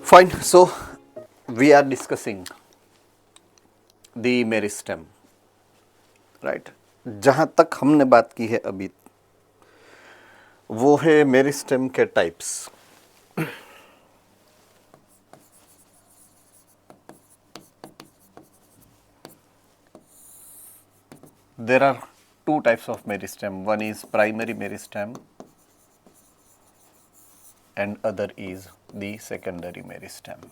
Fine. So we are discussing the meristem, right. जहाँ तक हमने बात की है अभी वो है मेरिस्टेम के types. There are two types of meristem. One is primary meristem and other is the secondary meristem.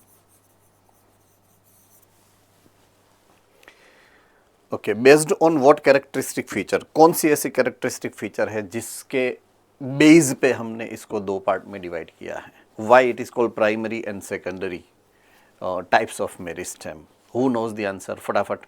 Okay, based on what characteristic feature, कौन सी ऐसी कैरेक्टरिस्टिक फीचर है जिसके बेस पे हमने इसको दो पार्ट में डिवाइड किया है. Why it is called primary and secondary types of meristem. Who knows the answer? फटाफट.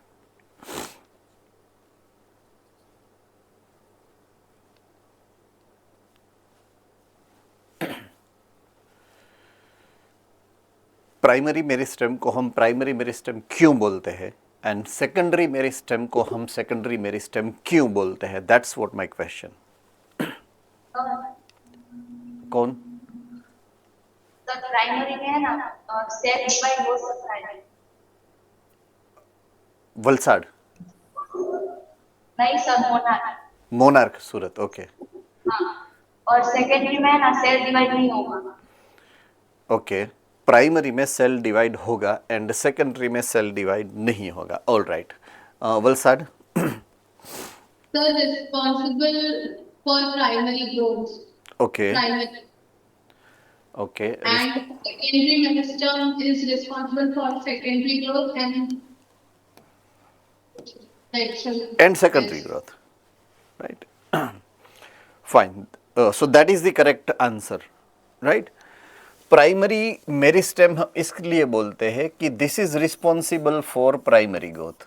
प्राइमरी मेरिस्टेम को हम प्राइमरी मेरिस्टेम क्यों बोलते हैं एंड सेकेंडरी मेरिस्टेम को हम सेकेंडरी मेरिस्टेम क्यों बोलते हैं? That's what my question. कौन? सर प्राइमरी में है ना सेल डिवाइड हो सकता है. वलसाड? नहीं सर, मोनार्क. मोनार्क सूरत. ओके. हाँ, और सेकेंडरी में है ना सेल डिवाइड नहीं होगा. ओके, प्राइमरी में सेल डिवाइड होगा एंड सेकेंडरी में सेल डिवाइड नहीं होगा. All right. Valsad? Sir responsible for primary growth. Okay. Primary okay. and secondary meristem is responsible for secondary growth and And secondary growth, right? Fine. So that is the correct answer, right? Primary meristem हम इसलिए बोलते हैं कि this is responsible for primary growth.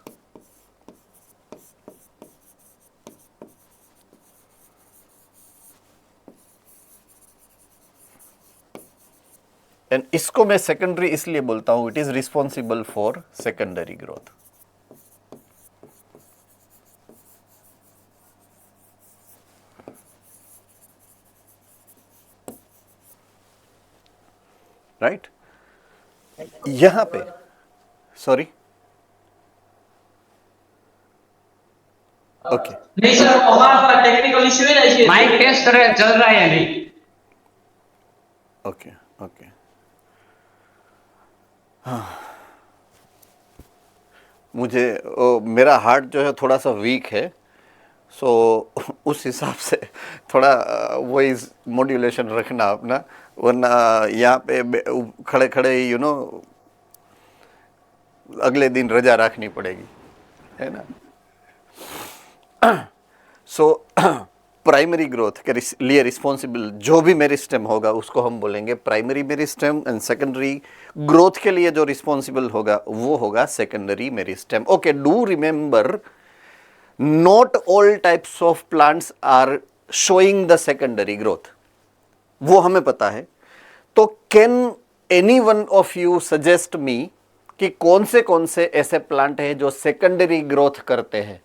And इसको मैं secondary इसलिए बोलता हूं, it is responsible for secondary growth. Right. यहां पे सॉरी. ओके. नहीं सर, वहाँ टेक्निकल इश्यू है ना, इसलिए माइक टेस्ट चल रहा है नहीं. ओके. ओके. हाँ, मुझे मेरा हार्ट जो है थोड़ा सा वीक है, सो उस हिसाब से थोड़ा वॉइस मॉड्यूलेशन रखना अपना, वरना यहाँ पे खड़े खड़े यू नो अगले दिन रजा रखनी पड़ेगी, है ना. सो प्राइमरी ग्रोथ के लिए रिस्पॉन्सिबल जो भी मेरिस्टेम होगा उसको हम बोलेंगे primary meristem and secondary growth के लिए जो रिस्पॉन्सिबल होगा वो होगा secondary meristem. Okay, do remember not all types of plants are showing the secondary growth. वो हमें पता है. तो can any one of you suggest me कि कौन से ऐसे प्लांट हैं जो सेकेंडरी ग्रोथ करते हैं?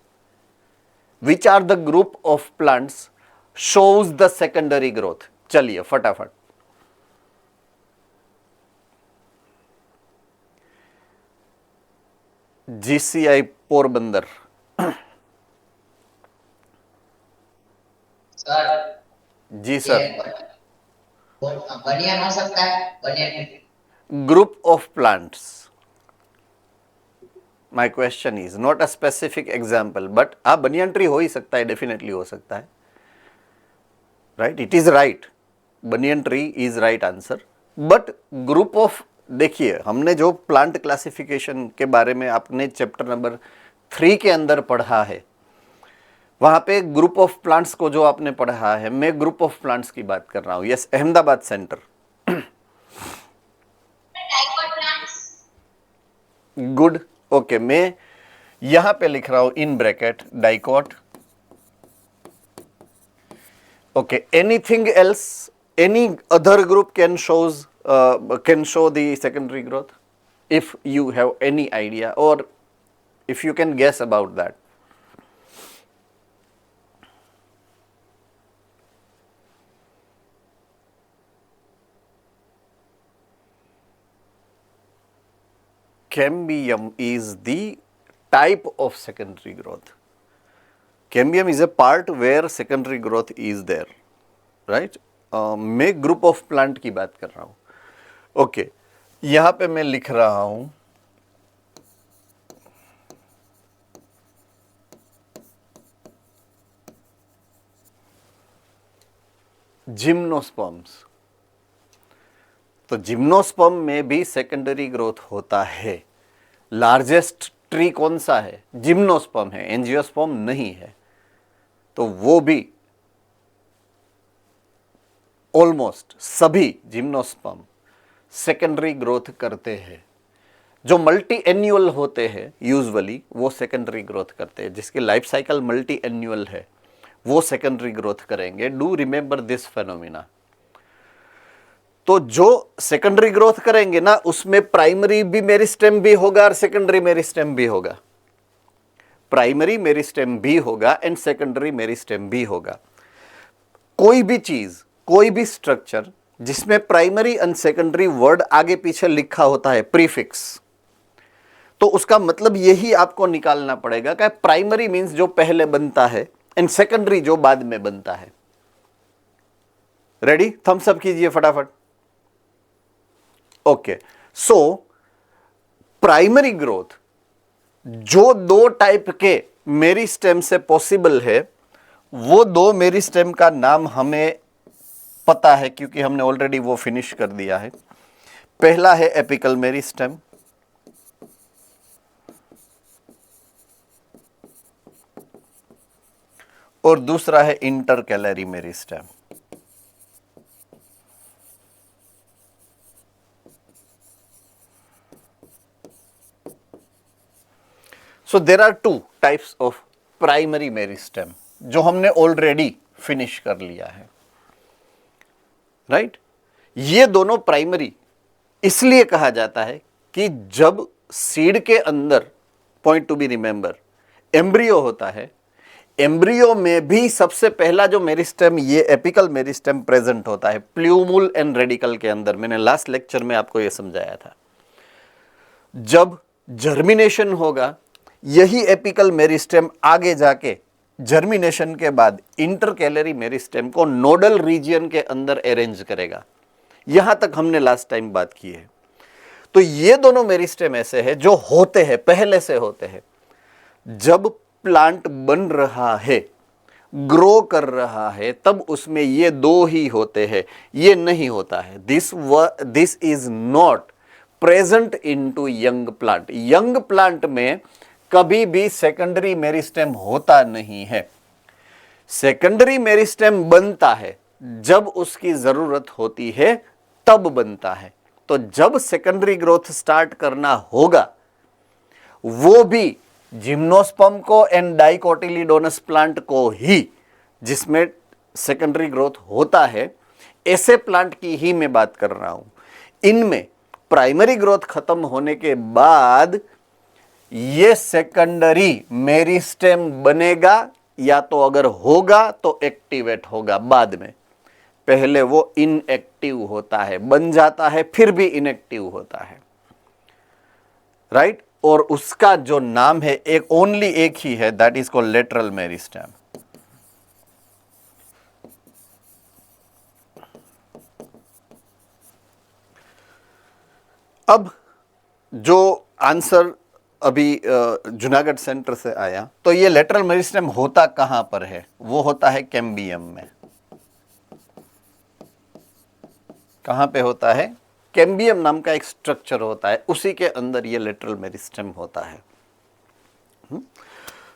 Which are the group of plants shows the secondary growth? चलिए फटाफट. GCI पोरबंदर. सर जी सर. बनियान हो सकता है. बनियान group of plants. My question is not a specific example, but हाँ बनियान ट्री हो ही सकता है, डेफिनेटली हो सकता है. Right, it is right. Banyan tree is right answer. But group of, देखिए हमने जो प्लांट क्लासिफिकेशन के बारे में आपने चैप्टर नंबर 3 के अंदर पढ़ा है, वहां पे ग्रुप ऑफ प्लांट्स को जो आपने पढ़ा है, मैं ग्रुप ऑफ प्लांट्स की बात कर रहा हूं. Yes, Ahmedabad centre. Good. Okay, मैं यहां पे लिख रहा हूं in bracket dicot. Okay, anything else, any other group can show the secondary growth if you have any idea or if you can guess about that. cambium is the type of secondary growth. Cambium is a part where secondary growth is there, right? मैं group of plant की बात कर रहा हूं. Okay, यहां पे मैं लिख रहा हूं जिम्नोस्पर्म्स. तो जिम्नोस्पर्म में भी सेकेंडरी ग्रोथ होता है. लार्जेस्ट ट्री कौन सा है? जिम्नोस्पर्म है, एंजियोस्पर्म नहीं है. तो वो भी ऑलमोस्ट सभी जिम्नोस्पर्म सेकेंडरी ग्रोथ करते हैं. जो मल्टी एन्युअल होते हैं यूजुअली वो सेकेंडरी ग्रोथ करते हैं. जिसकी लाइफ साइकिल मल्टी एन्युअल है वो सेकेंडरी ग्रोथ करेंगे. Do remember this phenomena. तो जो सेकेंडरी ग्रोथ करेंगे ना उसमें प्राइमरी भी मेरिस्टेम भी होगा और सेकेंडरी मेरिस्टेम भी होगा. प्राइमरी मेरिस्टेम भी होगा एंड सेकेंडरी मेरिस्टेम भी होगा. कोई भी चीज, कोई भी स्ट्रक्चर जिसमें प्राइमरी एंड सेकेंडरी वर्ड आगे पीछे लिखा होता है, प्रीफिक्स, तो उसका मतलब यही आपको निकालना पड़ेगा कि प्राइमरी मींस जो पहले बनता है एंड सेकेंडरी जो बाद में बनता है. रेडी? थम्स अप कीजिए फटाफट. ओके, सो प्राइमरी ग्रोथ जो दो टाइप के मेरिस्टेम से पॉसिबल है वो दो मेरिस्टेम का नाम हमें पता है क्योंकि हमने ऑलरेडी वो फिनिश कर दिया है. पहला है एपिकल मेरिस्टेम, और दूसरा है intercalary meristem. So there are two types of primary meristem जो हमने ऑलरेडी फिनिश कर लिया है, राइट? ये दोनों प्राइमरी इसलिए कहा जाता है कि जब सीड के अंदर, point to be remember, embryo होता है, एम्ब्रियो में भी सबसे पहला जो मेरिस्टेम, ये एपिकल मेरिस्टेम प्रेजेंट होता है प्ल्यूमुल एंड रेडिकल के अंदर. मैंने लास्ट लेक्चर में आपको यह समझाया था. जब जर्मिनेशन होगा यही एपिकल मेरिस्टेम आगे जाके जर्मिनेशन के बाद इंटरकैलरी मेरिस्टेम को नोडल रीजियन के अंदर अरेंज करेगा. यहां तक हमने लास्ट टाइम बात की है. तो ये दोनों मेरिस्टेम ऐसे हैं जो होते हैं, पहले से होते हैं. जब प्लांट बन रहा है, ग्रो कर रहा है, तब उसमें ये दो ही होते हैं, ये नहीं होता है. This is not present into young plant. Young plant में कभी भी सेकेंडरी मेरिस्टेम होता नहीं है. सेकेंडरी मेरिस्टेम बनता है जब उसकी जरूरत होती है, तब बनता है. तो जब सेकेंडरी ग्रोथ स्टार्ट करना होगा वो भी जिम्नोस्पर्म को एंड डाइकोटिलीडोनस प्लांट को ही, जिसमें सेकेंडरी ग्रोथ होता है, ऐसे प्लांट की ही मैं बात कर रहा हूं. इनमें प्राइमरी ग्रोथ खत्म होने के बाद ये सेकेंडरी मेरिस्टेम बनेगा, या तो अगर होगा तो एक्टिवेट होगा बाद में. पहले वो इनएक्टिव होता है, बन जाता है फिर भी इनएक्टिव होता है, राइट? और उसका जो नाम है एक ओनली एक ही है, that is called lateral meristem. अब जो आंसर अभी जूनागढ़ सेंटर से आया, तो ये लेटरल मेरिस्टेम होता कहां पर है? वो होता है कैम्बियम में. कहां पे होता है? कैम्बियम नाम का एक स्ट्रक्चर होता है, उसी के अंदर ये लेटरल मेरिस्टेम होता है.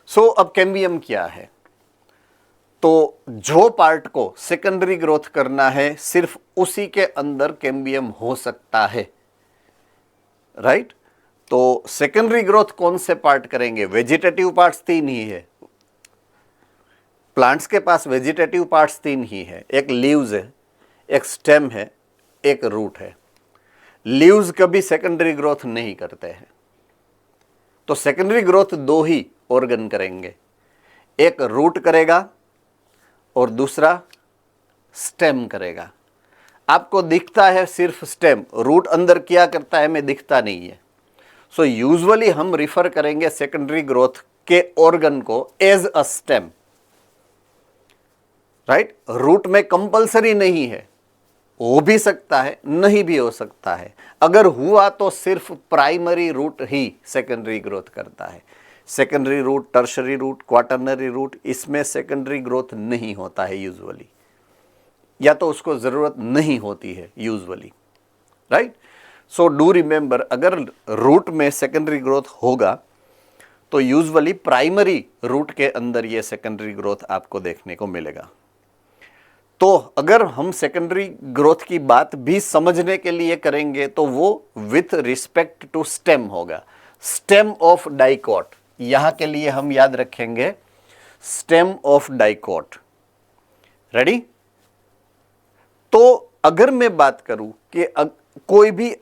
सो अब कैम्बियम क्या है? तो जो पार्ट को सेकेंडरी ग्रोथ करना है सिर्फ उसी के अंदर कैम्बियम हो सकता है, राइट? तो सेकेंडरी ग्रोथ कौन से पार्ट करेंगे? वेजिटेटिव पार्ट्स तीन ही है. प्लांट्स के पास वेजिटेटिव पार्ट्स तीन ही है. एक लीव्स है, एक स्टेम है, एक रूट है. लीव्स कभी सेकेंडरी ग्रोथ नहीं करते हैं. तो सेकेंडरी ग्रोथ दो ही ऑर्गन करेंगे, एक रूट करेगा और दूसरा स्टेम करेगा. आपको दिखता है सिर्फ स्टेम, रूट अंदर क्या करता है हमें दिखता नहीं है. सो यूजुअली हम रिफर करेंगे सेकेंडरी ग्रोथ के ऑर्गन को as a stem, right. Root में कंपलसरी नहीं है, हो भी सकता है, नहीं भी हो सकता है। अगर हुआ तो सिर्फ प्राइमरी रूट ही सेकेंडरी ग्रोथ करता है। Secondary root, tertiary root, quaternary root, इसमें सेकेंडरी ग्रोथ नहीं होता है यूजुअली, या तो उसको जरूरत नहीं होती है usually, right. So do remember, अगर रूट में सेकेंडरी ग्रोथ होगा तो यूजुअली प्राइमरी रूट के अंदर ये सेकेंडरी ग्रोथ आपको देखने को मिलेगा। तो अगर हम सेकेंडरी ग्रोथ की बात भी समझने के लिए करेंगे तो वो विथ रिस्पेक्ट टू स्टेम होगा, स्टेम ऑफ डाइकोट। यहां के लिए हम याद रखेंगे स्टेम ऑफ डाइकोट। रेडी? तो अगर मैं बात करूं कि कोई भी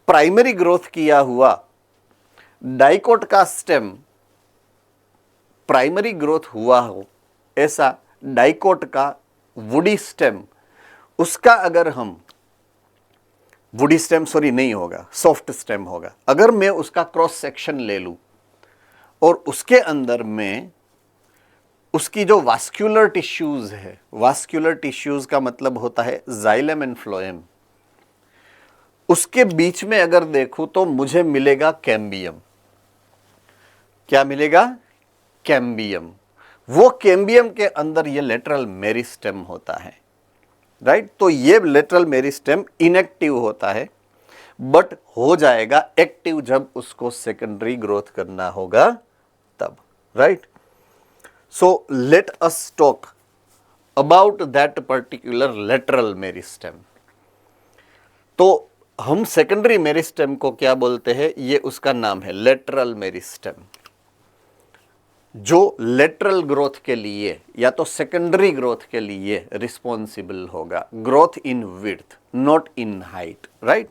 प्राइमरी ग्रोथ किया हुआ डाइकोट का स्टेम प्राइमरी ग्रोथ हुआ हो, ऐसा डाइकोट का वुडी स्टेम, उसका अगर हम वुडी स्टेम नहीं होगा, सॉफ्ट स्टेम होगा। अगर मैं उसका क्रॉस सेक्शन ले लूं और उसके अंदर में उसकी जो वास्कुलर टिश्यूज है, वास्कुलर टिश्यूज का मतलब होता है जाइलम एंड फ्लोएम, उसके बीच में अगर देखूं तो मुझे मिलेगा कैम्बियम। क्या मिलेगा? कैम्बियम। वो कैम्बियम के अंदर ये लेटरल मेरिस्टेम होता है, राइट। तो ये लेटरल मेरिस्टेम इनएक्टिव होता है, बट हो जाएगा एक्टिव जब उसको सेकेंडरी ग्रोथ करना होगा तब, right. So let us talk about that particular lateral meristem. तो हम सेकेंडरी मेरिस्टेम को क्या बोलते हैं? ये उसका नाम है लेटरल मेरिस्टेम, जो लेटरल ग्रोथ के लिए या तो सेकेंडरी ग्रोथ के लिए रिस्पॉन्सिबल होगा, growth in width not in height, right.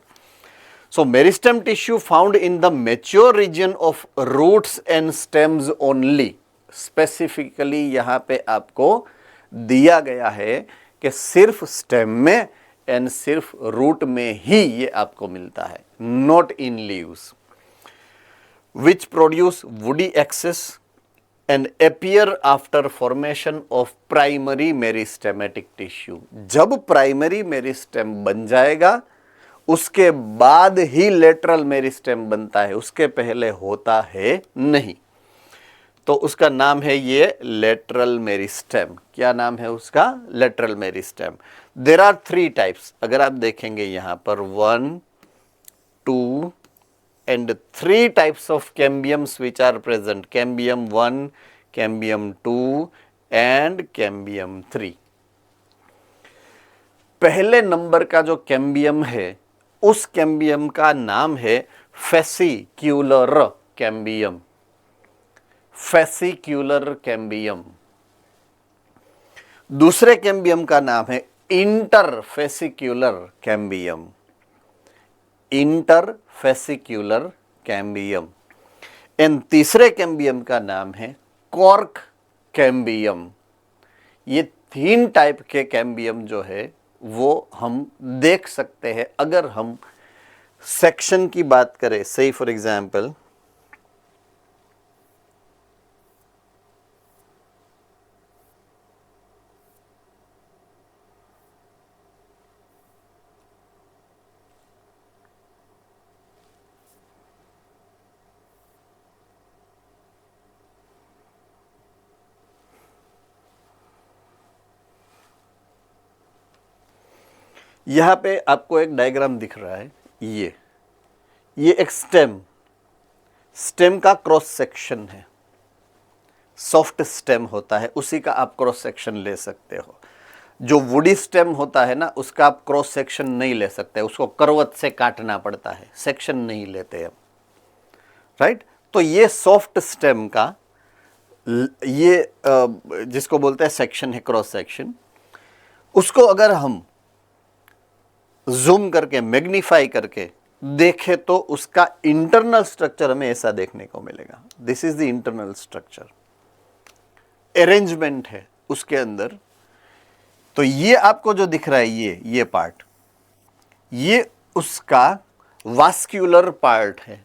So meristem tissue found in the mature region of roots and stems only. Specifically यहां पे आपको दिया गया है कि सिर्फ स्टेम में एंड सिर्फ रूट में ही ये आपको मिलता है, not in leaves, which produce woody axes and appear after formation of primary meristematic tissue। जब प्राइमरी मेरिस्टेम बन जाएगा उसके बाद ही लेटरल मेरिस्टेम बनता है, उसके पहले होता है नहीं। तो उसका नाम है ये लेटरल मेरिस्टेम। क्या नाम है उसका? Lateral meristem. There are 3 types. अगर आप देखेंगे यहां पर 1, 2 and 3 types of cambiums which are present, cambium 1, cambium 2 and cambium 3। पहले नंबर का जो कैम्बियम है उस कैम्बियम का नाम है फेसिक्यूलर कैम्बियम, फेसिक्यूलर कैम्बियम। दूसरे कैम्बियम का नाम है इंटरफेसिक्यूलर कैम्बियम, इंटरफेसिक्यूलर कैम्बियम। एंड तीसरे कैम्बियम का नाम है कॉर्क कैम्बियम। ये 3 टाइप के कैम्बियम जो है वो हम देख सकते हैं अगर हम सेक्शन की बात करें। से फॉर एग्जांपल यहां पे आपको एक डायग्राम दिख रहा है, ये एक स्टेम का क्रॉस सेक्शन है। सॉफ्ट स्टेम होता है, उसी का आप क्रॉस सेक्शन ले सकते हो। जो वुडी स्टेम होता है ना, उसका आप क्रॉस सेक्शन नहीं ले सकते, उसको करवत से काटना पड़ता है, सेक्शन नहीं लेते हम, राइट। तो ये सॉफ्ट स्टेम का ये जिसको बोलते हैं सेक्शन है, क्रॉस सेक्शन, उसको अगर हम जूम करके मैग्नीफाई करके देखें तो उसका इंटरनल स्ट्रक्चर हमें ऐसा देखने को मिलेगा। This is the internal structure, arrangement है उसके अंदर। तो ये आपको जो दिख रहा है ये पार्ट, ये उसका वास्क्यूलर पार्ट है,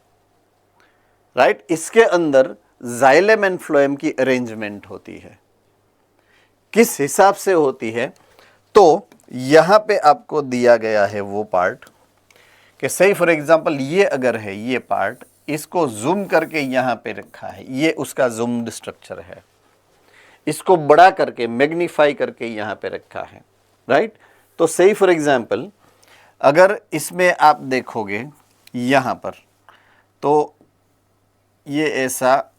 राइट। इसके अंदर जाइलम एंड फ्लोएम की अरेंजमेंट होती है। किस हिसाब से होती है, तो यहां पे आपको दिया गया है वो पार्ट कि सही फॉर एग्जांपल ये अगर है ये पार्ट, इसको जूम करके यहां पे रखा है, ये उसका जूम्ड स्ट्रक्चर है। इसको बड़ा करके मैग्नीफाई करके यहां पे रखा है, राइट। तो सही फॉर एग्जांपल अगर इसमें आप देखोगे यहां पर, तो ये ऐसा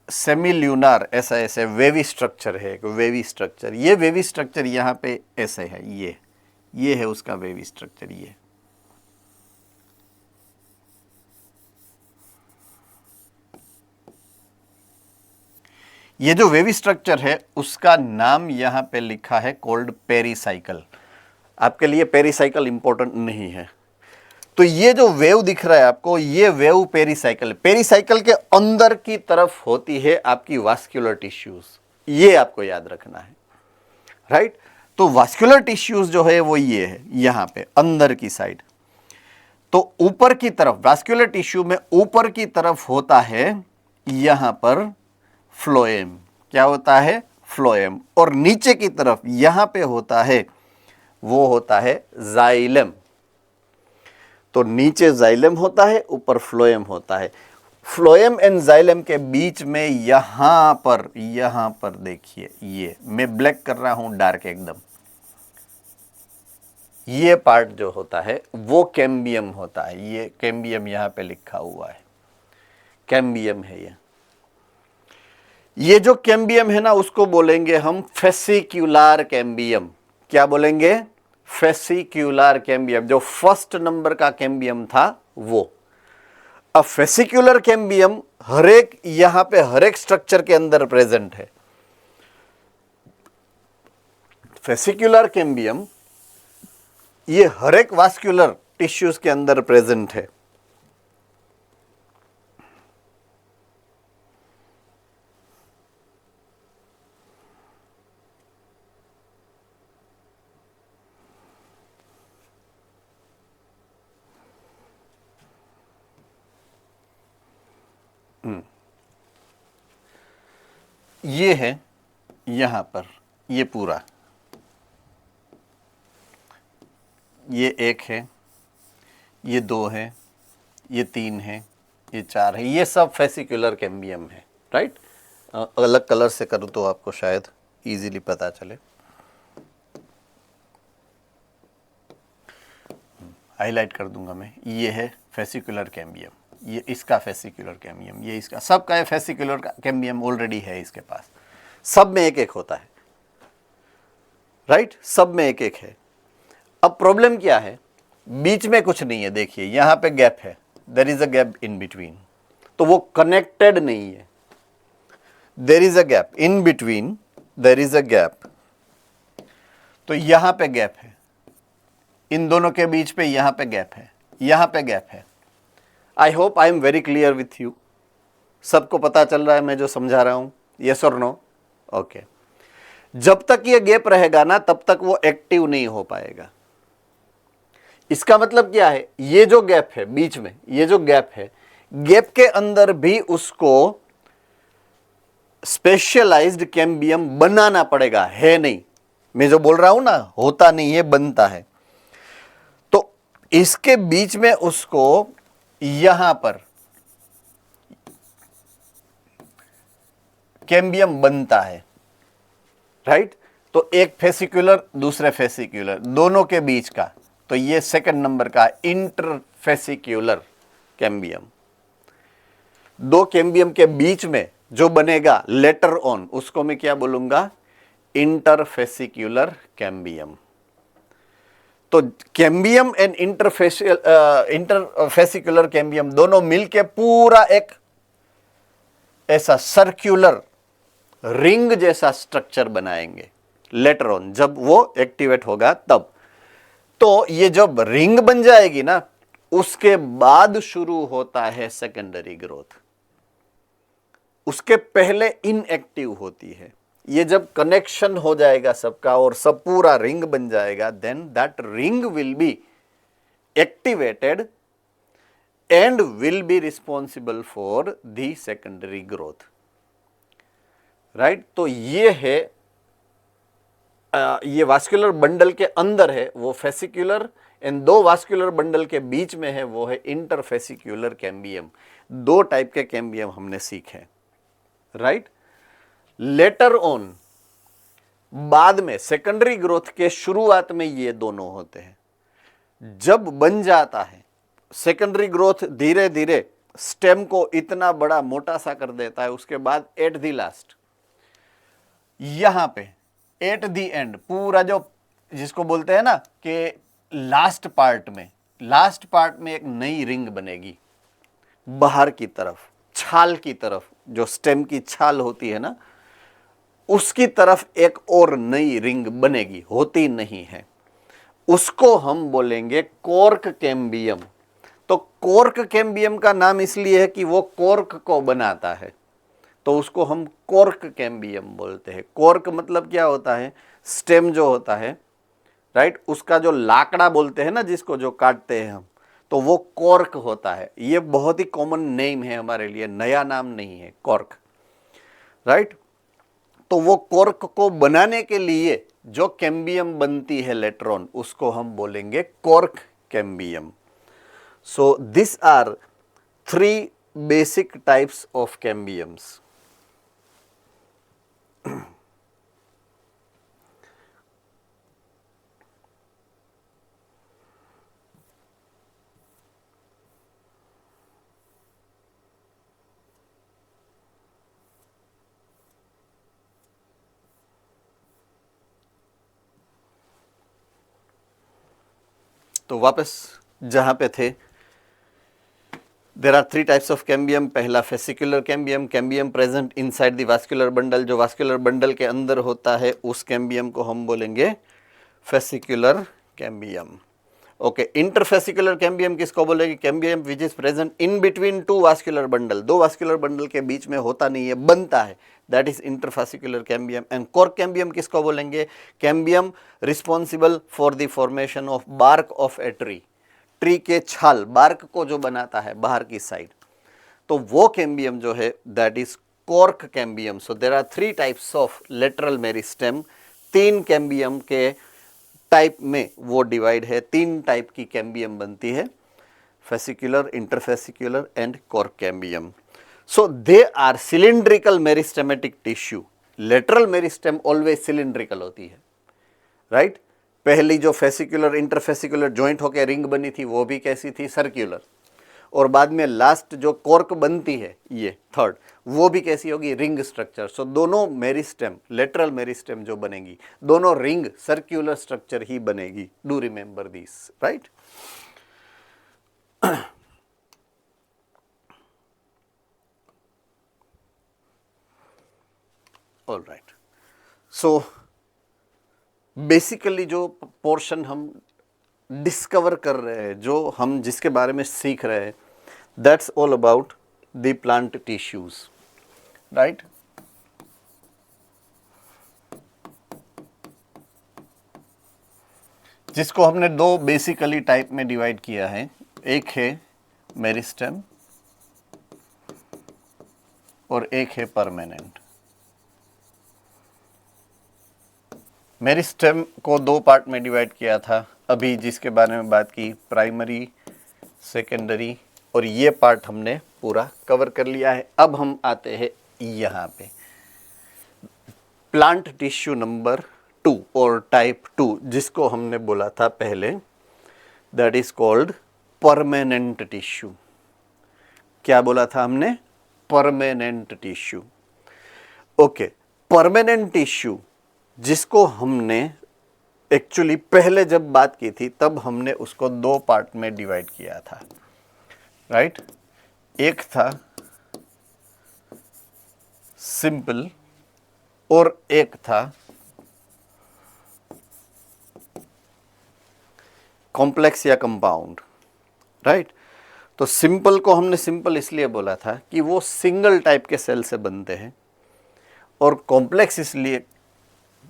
सेमी ल्यूनार ऐसा ऐसे वेवी स्ट्रक्चर है, एक वेवी स्ट्रक्चर। ये वेवी स्ट्रक्चर यहाँ पे ऐसे है, ये है उसका वेवी स्ट्रक्चर। ये जो वेवी स्ट्रक्चर है उसका नाम यहाँ पे लिखा है कोल्ड पेरीसाइकल। आपके लिए पेरीसाइकल इंपॉर्टेंट नहीं है। तो ये जो वेव दिख रहा है आपको, ये वेव पेरीसाइकल। पेरीसाइकल के अंदर की तरफ होती है आपकी वास्कुलर टिश्यूज, ये आपको याद रखना है, राइट। तो वास्कुलर टिश्यूज जो है वो ये है यहां पे अंदर की साइड। तो ऊपर की तरफ वास्कुलर टिश्यू में ऊपर की तरफ होता है यहां पर फ्लोएम। क्या होता है? फ्लोएम। और नीचे की तरफ यहां पे होता है वो होता है जाइलम। तो नीचे जाइलम होता है, ऊपर फ्लोएम होता है। फ्लोएम एंड जाइलम के बीच में यहां पर देखिए, ये मैं ब्लैक कर रहा हूं डार्क एकदम, ये पार्ट जो होता है वो कैम्बियम होता है। ये कैम्बियम यहां पे लिखा हुआ है, कैम्बियम है ये जो कैम्बियम है ना, उसको बोलेंगे हम फेसिक्युलर कैम्बियम। क्या बोलेंगे? फेसिक्युलर कैम्बियम। जो फर्स्ट नंबर का कैम्बियम था वो। अब फेसिक्युलर कैम्बियम हरेक यहां पे हरेक स्ट्रक्चर के अंदर प्रेजेंट है। फेसिक्युलर कैम्बियम ये हरेक वास्कुलर टिश्यूज के अंदर प्रेजेंट है। ये है यहां पर, ये पूरा, ये एक है, ये दो है, ये तीन है, ये चार है, ये सब फेसिक्युलर कैम्बियम है, राइट। अलग कलर से करूँ तो आपको शायद इजीली पता चले। हाईलाइट कर दूंगा मैं। ये है फेसिक्युलर कैम्बियम, ये इसका फेसिक्युलर कैम्बियम, ये इसका, सबका है फेसिक्युलर कैम्बियम ऑलरेडी है इसके पास। सब में एक एक होता है, राइट, सब में एक एक है। अब प्रॉब्लम क्या है? बीच में कुछ नहीं है। देखिए यहां पे गैप है, there is a gap in between, तो वो कनेक्टेड नहीं है। There is a gap in between, there is a gap, तो यहां पे गैप है। इन दोनों के बीच पे यहां पे गैप है, यहां पे गैप है। I hope I am very clear with you. सबको पता चल रहा है मैं जो समझा रहा हूं? यस और नो? ओके। जब तक ये गैप रहेगा ना, तब तक वो एक्टिव नहीं हो पाएगा। इसका मतलब क्या है? ये जो गैप है बीच में, ये जो गैप है, गैप के अंदर भी उसको स्पेशलाइज्ड कैम्बियम बनाना पड़ेगा। है नहीं, मैं जो बोल रहा हूं ना, होता नहीं है, बनता है। तो इसके बीच में उसको यहां पर कैम्बियम बनता है, राइट। तो एक फेसिक्युलर, दूसरे फेसिक्युलर, दोनों के बीच का, तो ये सेकंड नंबर का इंटरफेसिक्युलर कैम्बियम। दो कैम्बियम के बीच में जो बनेगा लेटर ऑन, उसको मैं क्या बोलूंगा? इंटरफेसिक्युलर कैम्बियम। तो कैम्बियम एंड इंटरफेसिक्युलर कैम्बियम दोनों मिलके पूरा एक ऐसा सर्कुलर रिंग जैसा स्ट्रक्चर बनाएंगे लेटर ऑन, जब वो एक्टिवेट होगा तब। तो ये जब रिंग बन जाएगी ना, उसके बाद शुरू होता है सेकेंडरी ग्रोथ। उसके पहले इनएक्टिव होती है। ये जब कनेक्शन हो जाएगा सबका और सब पूरा रिंग बन जाएगा, then that ring will be activated and will be responsible for the secondary growth. Right तो ये है ये वास्कुलर बंडल के अंदर है वो फेसिकुलर, एंड दो वास्कुलर बंडल के बीच में है वो है इंटरफेसिकुलर कैम्बियम। दो टाइप के कैम्बियम हमने सीखे, राइट। लेटर ऑन, बाद में सेकेंडरी ग्रोथ के शुरुआत में ये दोनों होते हैं। जब बन जाता है सेकेंडरी ग्रोथ, धीरे धीरे स्टेम को इतना बड़ा मोटा सा कर देता है, उसके बाद एट द लास्ट यहां पे एट द एंड पूरा जो जिसको बोलते हैं ना कि लास्ट पार्ट में एक नई रिंग बनेगी बाहर की तरफ, छाल की तरफ, जो स्टेम की छाल होती है ना उसकी तरफ एक और नई रिंग बनेगी, होती नहीं है, उसको हम बोलेंगे कॉर्क कैम्बियम। तो कॉर्क कैम्बियम का नाम इसलिए है कि वो कॉर्क को बनाता है, तो उसको हम कॉर्क कैम्बियम बोलते हैं। कॉर्क मतलब क्या होता है, स्टेम जो होता है, राइट, उसका जो लाकड़ा बोलते हैं ना जिसको जो काटते हैं हम, तो वो कॉर्क होता है। ये बहुत ही कॉमन नेम है हमारे लिए, नया नाम नहीं है कॉर्क, राइट। तो वो कॉर्क को बनाने के लिए जो कैम्बियम बनती है लेटर ऑन, उसको हम बोलेंगे cork cambium. So this are 3 basic types of cambiums. तो वापस जहां पे थे, there are 3 types of cambium. पहला fascicular cambium, cambium present inside the vascular bundle, जो वास्कुलर बंडल के अंदर होता है उस कैम्बियम को हम बोलेंगे fascicular cambium. Okay, interfascicular cambium किसको बोलेंगे, cambium which is present in between 2 vascular bundle, 2 vascular bundle के बीच में होता नहीं है, बनता है, that is interfascicular cambium. And cork cambium किसको बोलेंगे, cambium responsible for the formation of bark of a tree, tree के छाल, बार्क को जो बनाता है बाहर की साइड, तो वो कैम्बियम जो है that is cork cambium. So there are 3 types of lateral meristem, 3 cambium के टाइप में वो डिवाइड है, 3 टाइप की कैम्बियम बनती है, fascicular, interfascicular and cork cambium. So they are cylindrical meristematic tissue. Lateral meristem always cylindrical होती है, right. पहली जो फेसिकुलर इंटरफेसिकुलर जॉइंट होकर रिंग बनी थी वो भी कैसी थी, सर्कुलर, और बाद में लास्ट जो कॉर्क बनती है ये थर्ड, वो भी कैसी होगी, रिंग स्ट्रक्चर। सो दोनों मेरिस्टेम, लेटरल मेरिस्टेम जो बनेगी दोनों रिंग सर्कुलर स्ट्रक्चर ही बनेगी। Do remember this, right. All right, so basically जो पोर्शन हम डिस्कवर कर रहे हैं, जो हम जिसके बारे में सीख रहे हैं, that's all about the plant tissues, right. जिसको हमने 2 बेसिकली टाइप में डिवाइड किया है, एक है मेरिस्टेम और एक है परमानेंट। मेरिस्टेम को 2 पार्ट में डिवाइड किया था अभी, जिसके बारे में बात की, प्राइमरी, सेकेंडरी, और ये पार्ट हमने पूरा कवर कर लिया है। अब हम आते हैं यहाँ पे प्लांट टिश्यू नंबर 2 और टाइप 2, जिसको हमने बोला था पहले, that is called permanent tissue. क्या बोला था हमने, permanent tissue. Okay, permanent tissue जिसको हमने एक्चुअली पहले जब बात की थी तब हमने उसको 2 पार्ट में डिवाइड किया था, राइट। एक था सिंपल और एक था कॉम्प्लेक्स या कंपाउंड, राइट। तो सिंपल को हमने सिंपल इसलिए बोला था कि वो सिंगल टाइप के सेल से बनते हैं, और कॉम्प्लेक्स इसलिए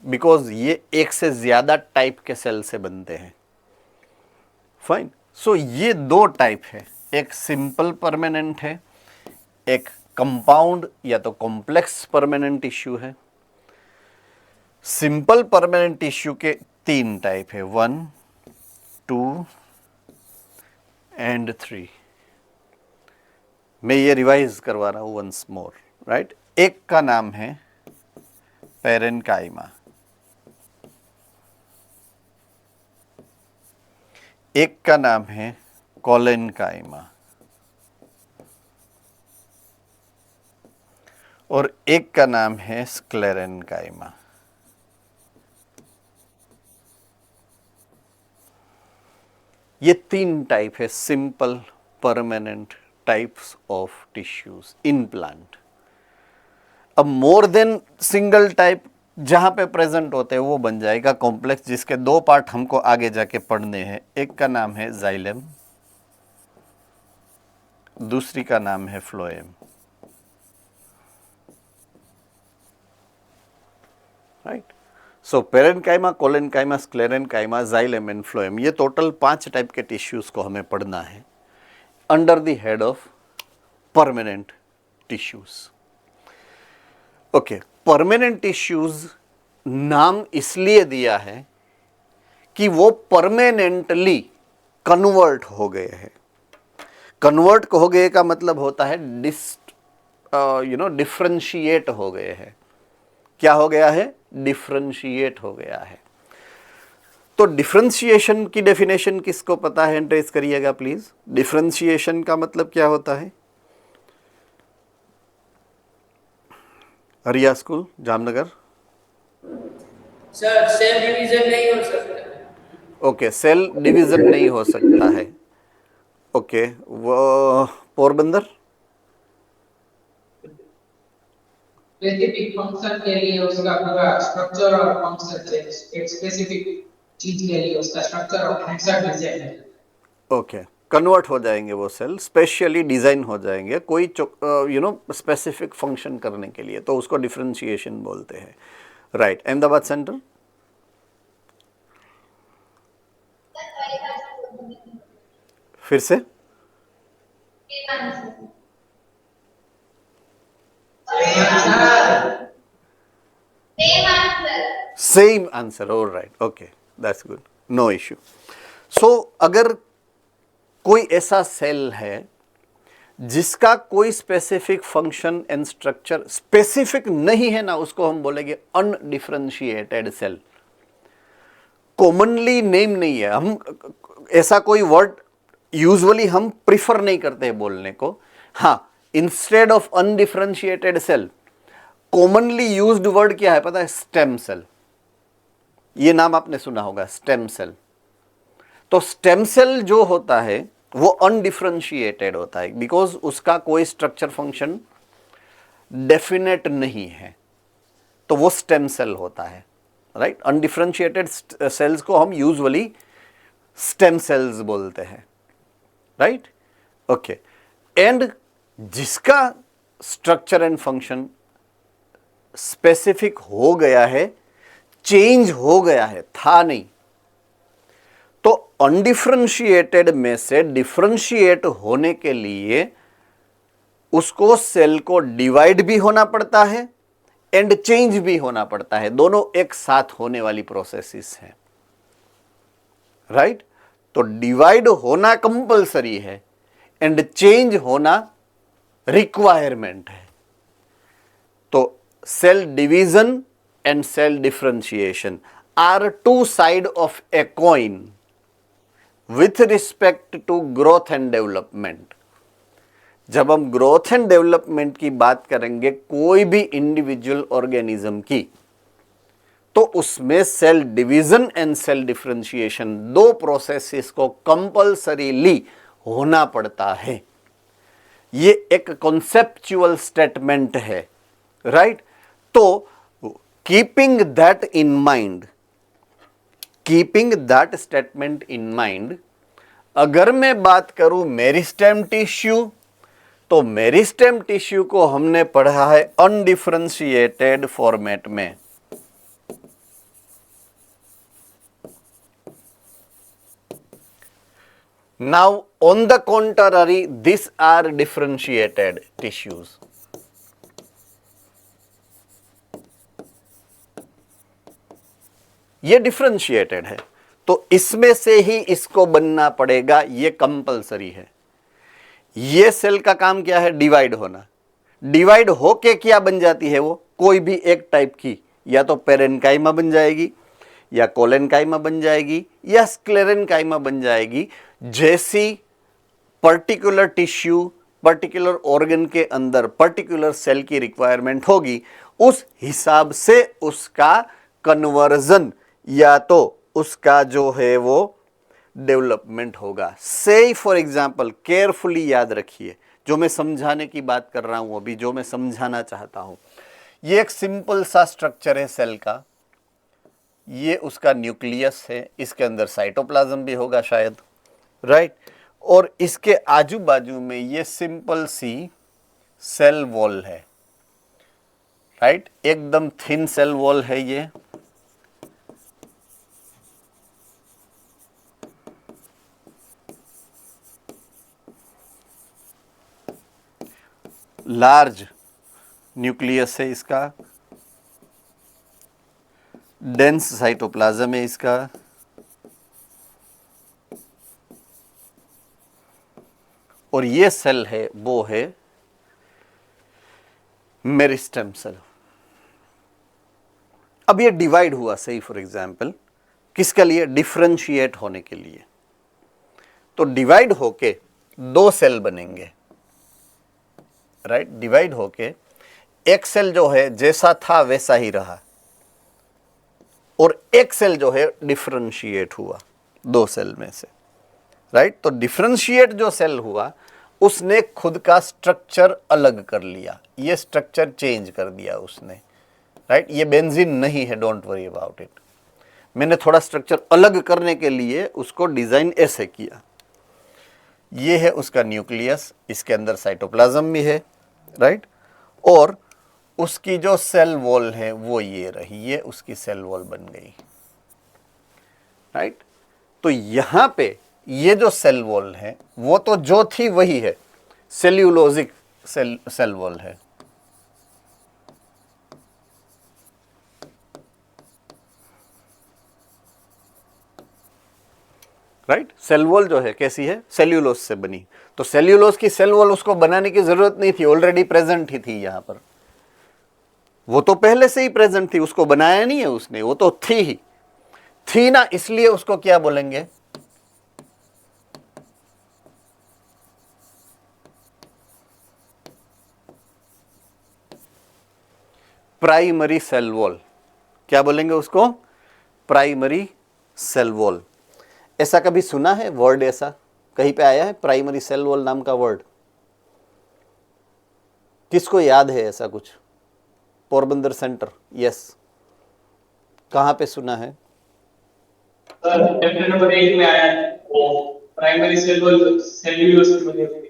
बिकॉज ये एक से ज़्यादा टाइप के सेल से बनते हैं। फाइन, सो ये 2 टाइप है, एक सिंपल परमानेंट है, एक कंपाउंड या तो कॉम्प्लेक्स परमानेंट टिश्यू है। सिंपल परमानेंट टिश्यू के 3 टाइप है, 1, 2 एंड 3। मैं ये रिवाइज करवा रहा हूँ वंस मोर, राइट। एक का नाम है पेरेन्काइमा, एक का नाम है कोलेनकाइमा और एक का नाम है स्क्लेरेनकाइमा। ये 3 टाइप है simple permanent types of tissues in plant. अब मोर देन सिंगल टाइप जहां पे प्रेजेंट होते हैं वो बन जाएगा कॉम्प्लेक्स, जिसके 2 पार्ट हमको आगे जाके पढ़ने हैं। एक का नाम है जाइलम, दूसरी का नाम है phloem, right. So parenchyma, collenchyma, sclerenchyma, xylem and phloem, ये टोटल 5 टाइप के टिश्यूज को हमें पढ़ना है under the head of permanent tissues. Okay, permanent tissues नाम इसलिए दिया है कि वो परमानेंटली कन्वर्ट हो गए हैं। कन्वर्ट हो गए का मतलब होता है डिफरेंशिएट हो गए हैं। क्या हो गया है? डिफरेंशिएट हो गया है। तो डिफरेंशिएशन की डेफिनेशन किसको पता है? ट्रेस करिएगा प्लीज। डिफरेंशिएशन का मतलब क्या होता है? Hariya school Jamnagar. Sir cell division नहीं हो सकता। ओके, सेल डिवीजन नहीं हो सकता है। ओके, वो पोरबंदर। स्पेसिफिक फंक्शन के लिए उसका पूरा स्ट्रक्चर और फंक्शन, एक स्पेसिफिक चीज के लिए उसका स्ट्रक्चर और फंक्शन डिजाइन है। ओके, कन्वर्ट हो जाएंगे वो सेल, स्पेशली डिजाइन हो जाएंगे कोई स्पेसिफिक फंक्शन करने के लिए, तो उसको डिफरेंशिएशन बोलते हैं, राइट। अहमदाबाद सेंटर। फिर से same answer, all right, okay, that's good, no issue. So अगर कोई ऐसा सेल है जिसका कोई specific function and structure specific नहीं है ना, उसको हम बोलेंगे अनडिफरेंशिएटेड सेल। कॉमनली नेम नहीं है, हम ऐसा कोई वर्ड यूजुअली हम प्रिफर नहीं करते बोलने को। हाँ, instead of undifferentiated cell commonly used word क्या है पता है? Stem cell. ये नाम आपने सुना होगा, स्टेम सेल। तो स्टेम सेल जो होता है वो अनडिफरेंशिएटेड होता है, बिकॉज उसका कोई स्ट्रक्चर फंक्शन डेफिनेट नहीं है, तो वो स्टेम सेल होता है, राइट। अनडिफरेंशिएटेड सेल्स को हम यूजुअली स्टेम सेल्स बोलते हैं, राइट, ओके। एंड जिसका स्ट्रक्चर एंड फंक्शन स्पेसिफिक हो गया है, चेंज हो गया है, था नहीं, तो अनडिफरेंशिएटेड में से डिफरेंशिएट होने के लिए उसको सेल को डिवाइड भी होना पड़ता है एंड चेंज भी होना पड़ता है। दोनों एक साथ होने वाली प्रोसेसेस हैं, राइट। तो डिवाइड होना कंपलसरी है एंड चेंज होना रिक्वायरमेंट है। तो cell division and cell differentiation are 2 side of a coin with respect to growth and development. जब हम ग्रोथ एंड डेवलपमेंट की बात करेंगे कोई भी इंडिविजुअल ऑर्गेनिज्म की, तो उसमें cell division and cell differentiation 2 processes को कंपल्सरीली होना पड़ता है। ये एक कॉन्सेप्चुअल स्टेटमेंट है, राइट। तो keeping that in mind, keeping that statement in mind, अगर मैं बात करूं मेरिस्टेम टिश्यू, तो मेरिस्टेम टिश्यू को हमने पढ़ा है अनडिफरेंशिएटेड फॉर्मेट में। Now, on the contrary, these are differentiated tissues. ये डिफरेंशिएटेड है, तो इसमें से ही इसको बनना पड़ेगा, ये कंपलसरी है। ये सेल का काम क्या है? डिवाइड होना। डिवाइड होके क्या बन जाती है वो? कोई भी एक टाइप की, या तो पेरेन्काइमा बन जाएगी, या कोलेनकाइमा बन जाएगी, या स्क्लेरेनकाइमा बन जाएगी। जैसी पर्टिकुलर टिश्यू, पर्टिकुलर ऑर्गन के अंदर पर्टिकुलर सेल की रिक्वायरमेंट होगी, उस हिसाब से उसका कन्वर्जन या तो उसका जो है वो डेवलपमेंट होगा। से फॉर एग्जाम्पल, केयरफुली याद रखिए जो मैं समझाने की बात कर रहा हूं अभी, जो मैं समझाना चाहता हूं, ये एक सिंपल सा स्ट्रक्चर है सेल का। ये उसका न्यूक्लियस है, इसके अंदर साइटोप्लाज्म भी होगा शायद, राइट। और इसके आजू बाजू में ये सिंपल सी सेल वॉल है, राइट। एकदम थिन सेल वॉल है ये। लार्ज न्यूक्लियस है इसका, डेंस साइटोप्लाज्म है इसका, और ये सेल है वो है मेरिस्टेम सेल। अब ये डिवाइड हुआ, सही फॉर एग्जाम्पल, किसके लिए? डिफरेंशिएट होने के लिए। तो डिवाइड होके दो सेल बनेंगे, राइट। डिवाइड होके एक सेल जो है जैसा था वैसा ही रहा, और एक सेल जो है डिफरेंशिएट हुआ दो सेल में से, राइट। तो डिफरेंशिएट जो सेल हुआ उसने खुद का स्ट्रक्चर अलग कर लिया, ये स्ट्रक्चर चेंज कर दिया उसने, राइट। ये बेंजीन नहीं है, डोंट वरी अबाउट इट। मैंने थोड़ा स्ट्रक्चर अलग करने के लिए उसको डिजाइन ऐसे किया। ये है उसका न्यूक्लियस, इसके अंदर साइटोप्लाज्म भी है, राइट। और उसकी जो सेल वॉल है वो ये रही, ये उसकी सेल वॉल बन गई, राइट। तो यहां पे ये जो सेल वॉल है वो तो जो थी वही है, सेल्यूलोजिक सेल वॉल है, राइट। सेल वॉल जो है कैसी है? सेल्यूलोज से बनी। तो सेल्यूलोज की सेल वॉल उसको बनाने की जरूरत नहीं थी, ऑलरेडी प्रेजेंट ही थी यहां पर। वो तो पहले से ही प्रेजेंट थी, उसको बनाया नहीं है उसने, वो तो थी ही, थी ना, इसलिए उसको क्या बोलेंगे? Primary cell wall. क्या बोलेंगे उसको? Primary cell wall. ऐसा कभी सुना है वर्ड? ऐसा कहीं पे आया है प्राइमरी सेल वॉल नाम का वर्ड? किसको याद है ऐसा कुछ? पोरबंदर सेंटर, यस, कहां पे सुना है? चैप्टर नंबर 8 में आया है वो प्राइमरी सेल वॉल सेल्यूलोज की बनी होती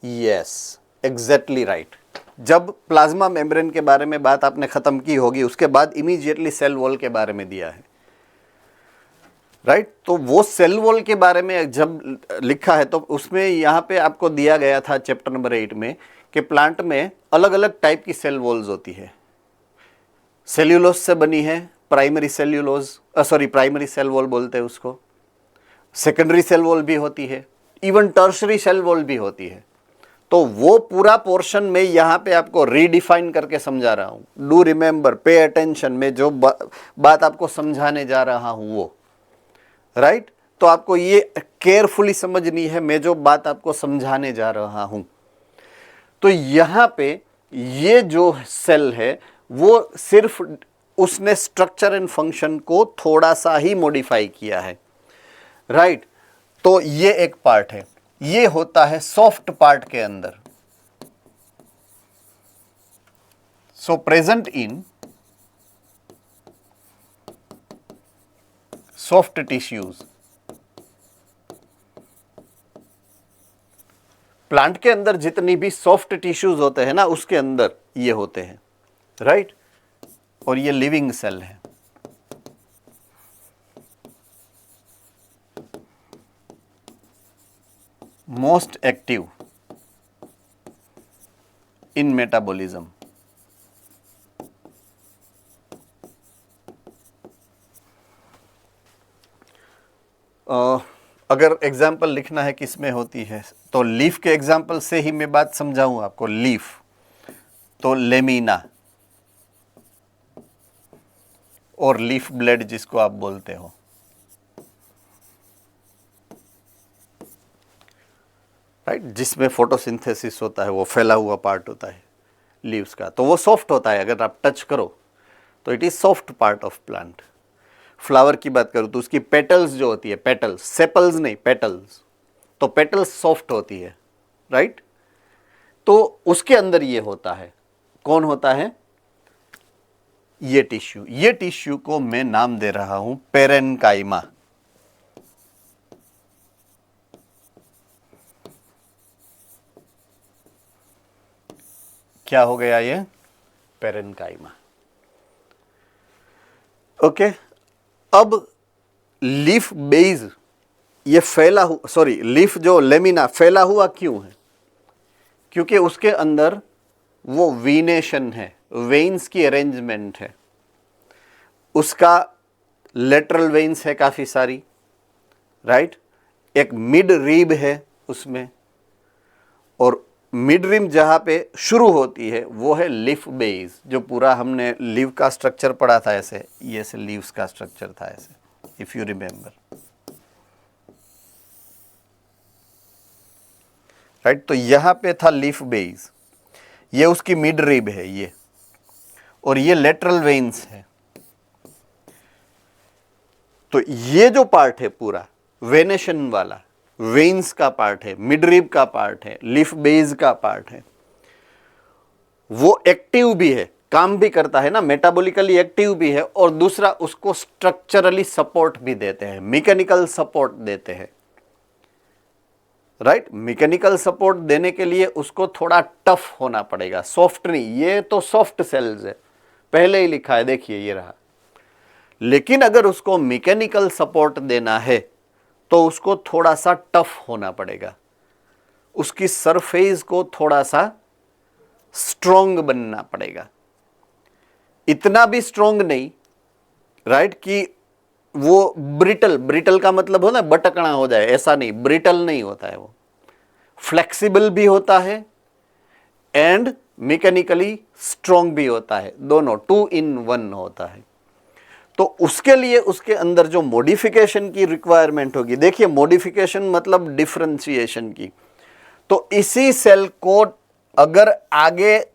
है। Yes, exactly right. जब प्लाज्मा मेम्ब्रेन के बारे में बात आपने खत्म की होगी, उसके बाद इमीडिएटली सेल वॉल के बारे में दिया है, राइट। तो वो सेल वॉल के बारे में जब लिखा है तो उसमें यहाँ पे आपको दिया गया था चैप्टर नंबर 8 में कि प्लांट में अलग अलग टाइप की सेल वॉल्स होती है। सेल्यूलोज से बनी है primary cellulose, primary cell wall बोलते हैं उसको। सेकेंडरी सेल वॉल भी होती है, इवन टर्शरी सेल वॉल भी होती है। तो वो पूरा पोर्शन में यहाँ पे आपको रीडिफाइन करके समझा रहा हूँ। डू रिमेंबर, पे अटेंशन, में जो बात आपको समझाने जा रहा हूँ वो, राइट। तो आपको ये केयरफुली समझनी है मैं जो बात आपको समझाने जा रहा हूं। तो यहां पे ये जो सेल है वो सिर्फ उसने स्ट्रक्चर एंड फंक्शन को थोड़ा सा ही मॉडिफाई किया है, राइट। तो ये एक पार्ट है, ये होता है सॉफ्ट पार्ट के अंदर। सो present in soft tissues. Plant के अंदर जितनी भी सॉफ्ट टिश्यूज होते हैं ना, उसके अंदर ये होते हैं, राइट। और ये लिविंग सेल है। Most active in metabolism. अगर एग्जाम्पल लिखना है किसमें होती है तो लीफ के एग्जाम्पल से ही मैं बात समझाऊं आपको। लीफ तो लेमिना और लीफ ब्लेड जिसको आप बोलते हो, राइट, जिसमें फोटोसिंथेसिस होता है, वो फैला हुआ पार्ट होता है लीव्स का, तो वो सॉफ्ट होता है। अगर आप टच करो तो it is soft part of plant. Flower की बात करूं तो उसकी पेटल्स जो होती है, पेटल्स, सेपल्स नहीं, पेटल्स, तो पेटल्स सॉफ्ट होती है, राइट। तो उसके अंदर ये होता है, कौन होता है, ये टिश्यू। ये टिश्यू को मैं नाम दे रहा हूं पेरेनकाइमा। क्या हो गया ये, पेरेनकाइमा। ओके, अब लीफ बेस ये फैला हुआ, सॉरी, लीफ जो लेमिना फैला हुआ क्यों है, क्योंकि उसके अंदर वो वीनेशन है, वेन्स की अरेंजमेंट है, उसका लेटरल वेन्स है काफ़ी सारी, राइट। एक मिड रिब है उसमें, और मिड रिब जहाँ पे शुरू होती है वो है लीफ बेस। जो पूरा हमने लीव का स्ट्रक्चर पढ़ा था ऐसे, ये से लीव्स का स्ट्रक्चर था ऐसे, इफ यू रिमेंबर, राइट। तो यहाँ पे था लीफ बेस, ये उसकी मिड रिब है ये, और ये लेटरल वेन्स है। तो ये जो पार्ट है पूरा वेनेशन वाला, वेन्स का पार्ट है, मिड रिब का पार्ट है, लीफ बेस का पार्ट है, वो एक्टिव भी है, काम भी करता है ना, मेटाबॉलिकली एक्टिव भी है, और दूसरा उसको स्ट्रक्चरली सपोर्ट भी देते हैं, मैकेनिकल सपोर्ट देते हैं, राइट। मैकेनिकल सपोर्ट देने के लिए उसको थोड़ा टफ होना पड़ेगा, सॉफ्ट नहीं। ये तो सॉफ्ट सेल्स है, पहले ही लिखा है, देखिए ये रहा। लेकिन अगर उसको मैकेनिकल सपोर्ट देना है तो उसको थोड़ा सा टफ होना पड़ेगा, उसकी सरफेस को थोड़ा सा स्ट्रोंग बनना पड़ेगा। इतना भी स्ट्रोंग नहीं, राइट, कि वो ब्रिटल, ब्रिटल का मतलब हो ना बटकना हो जाए, ऐसा नहीं, ब्रिटल नहीं होता है वो, फ्लेक्सिबल भी होता है एंड मैकेनिकली स्ट्रोंग भी होता है, दोनों 2 in 1 होता है। तो उसके लिए उसके अंदर जो मॉडिफिकेशन की रिक्वायरमेंट होगी, देखिए मॉडिफिकेशन मतलब डिफरेंशिएशन की, तो इसी सेल को अगर आगे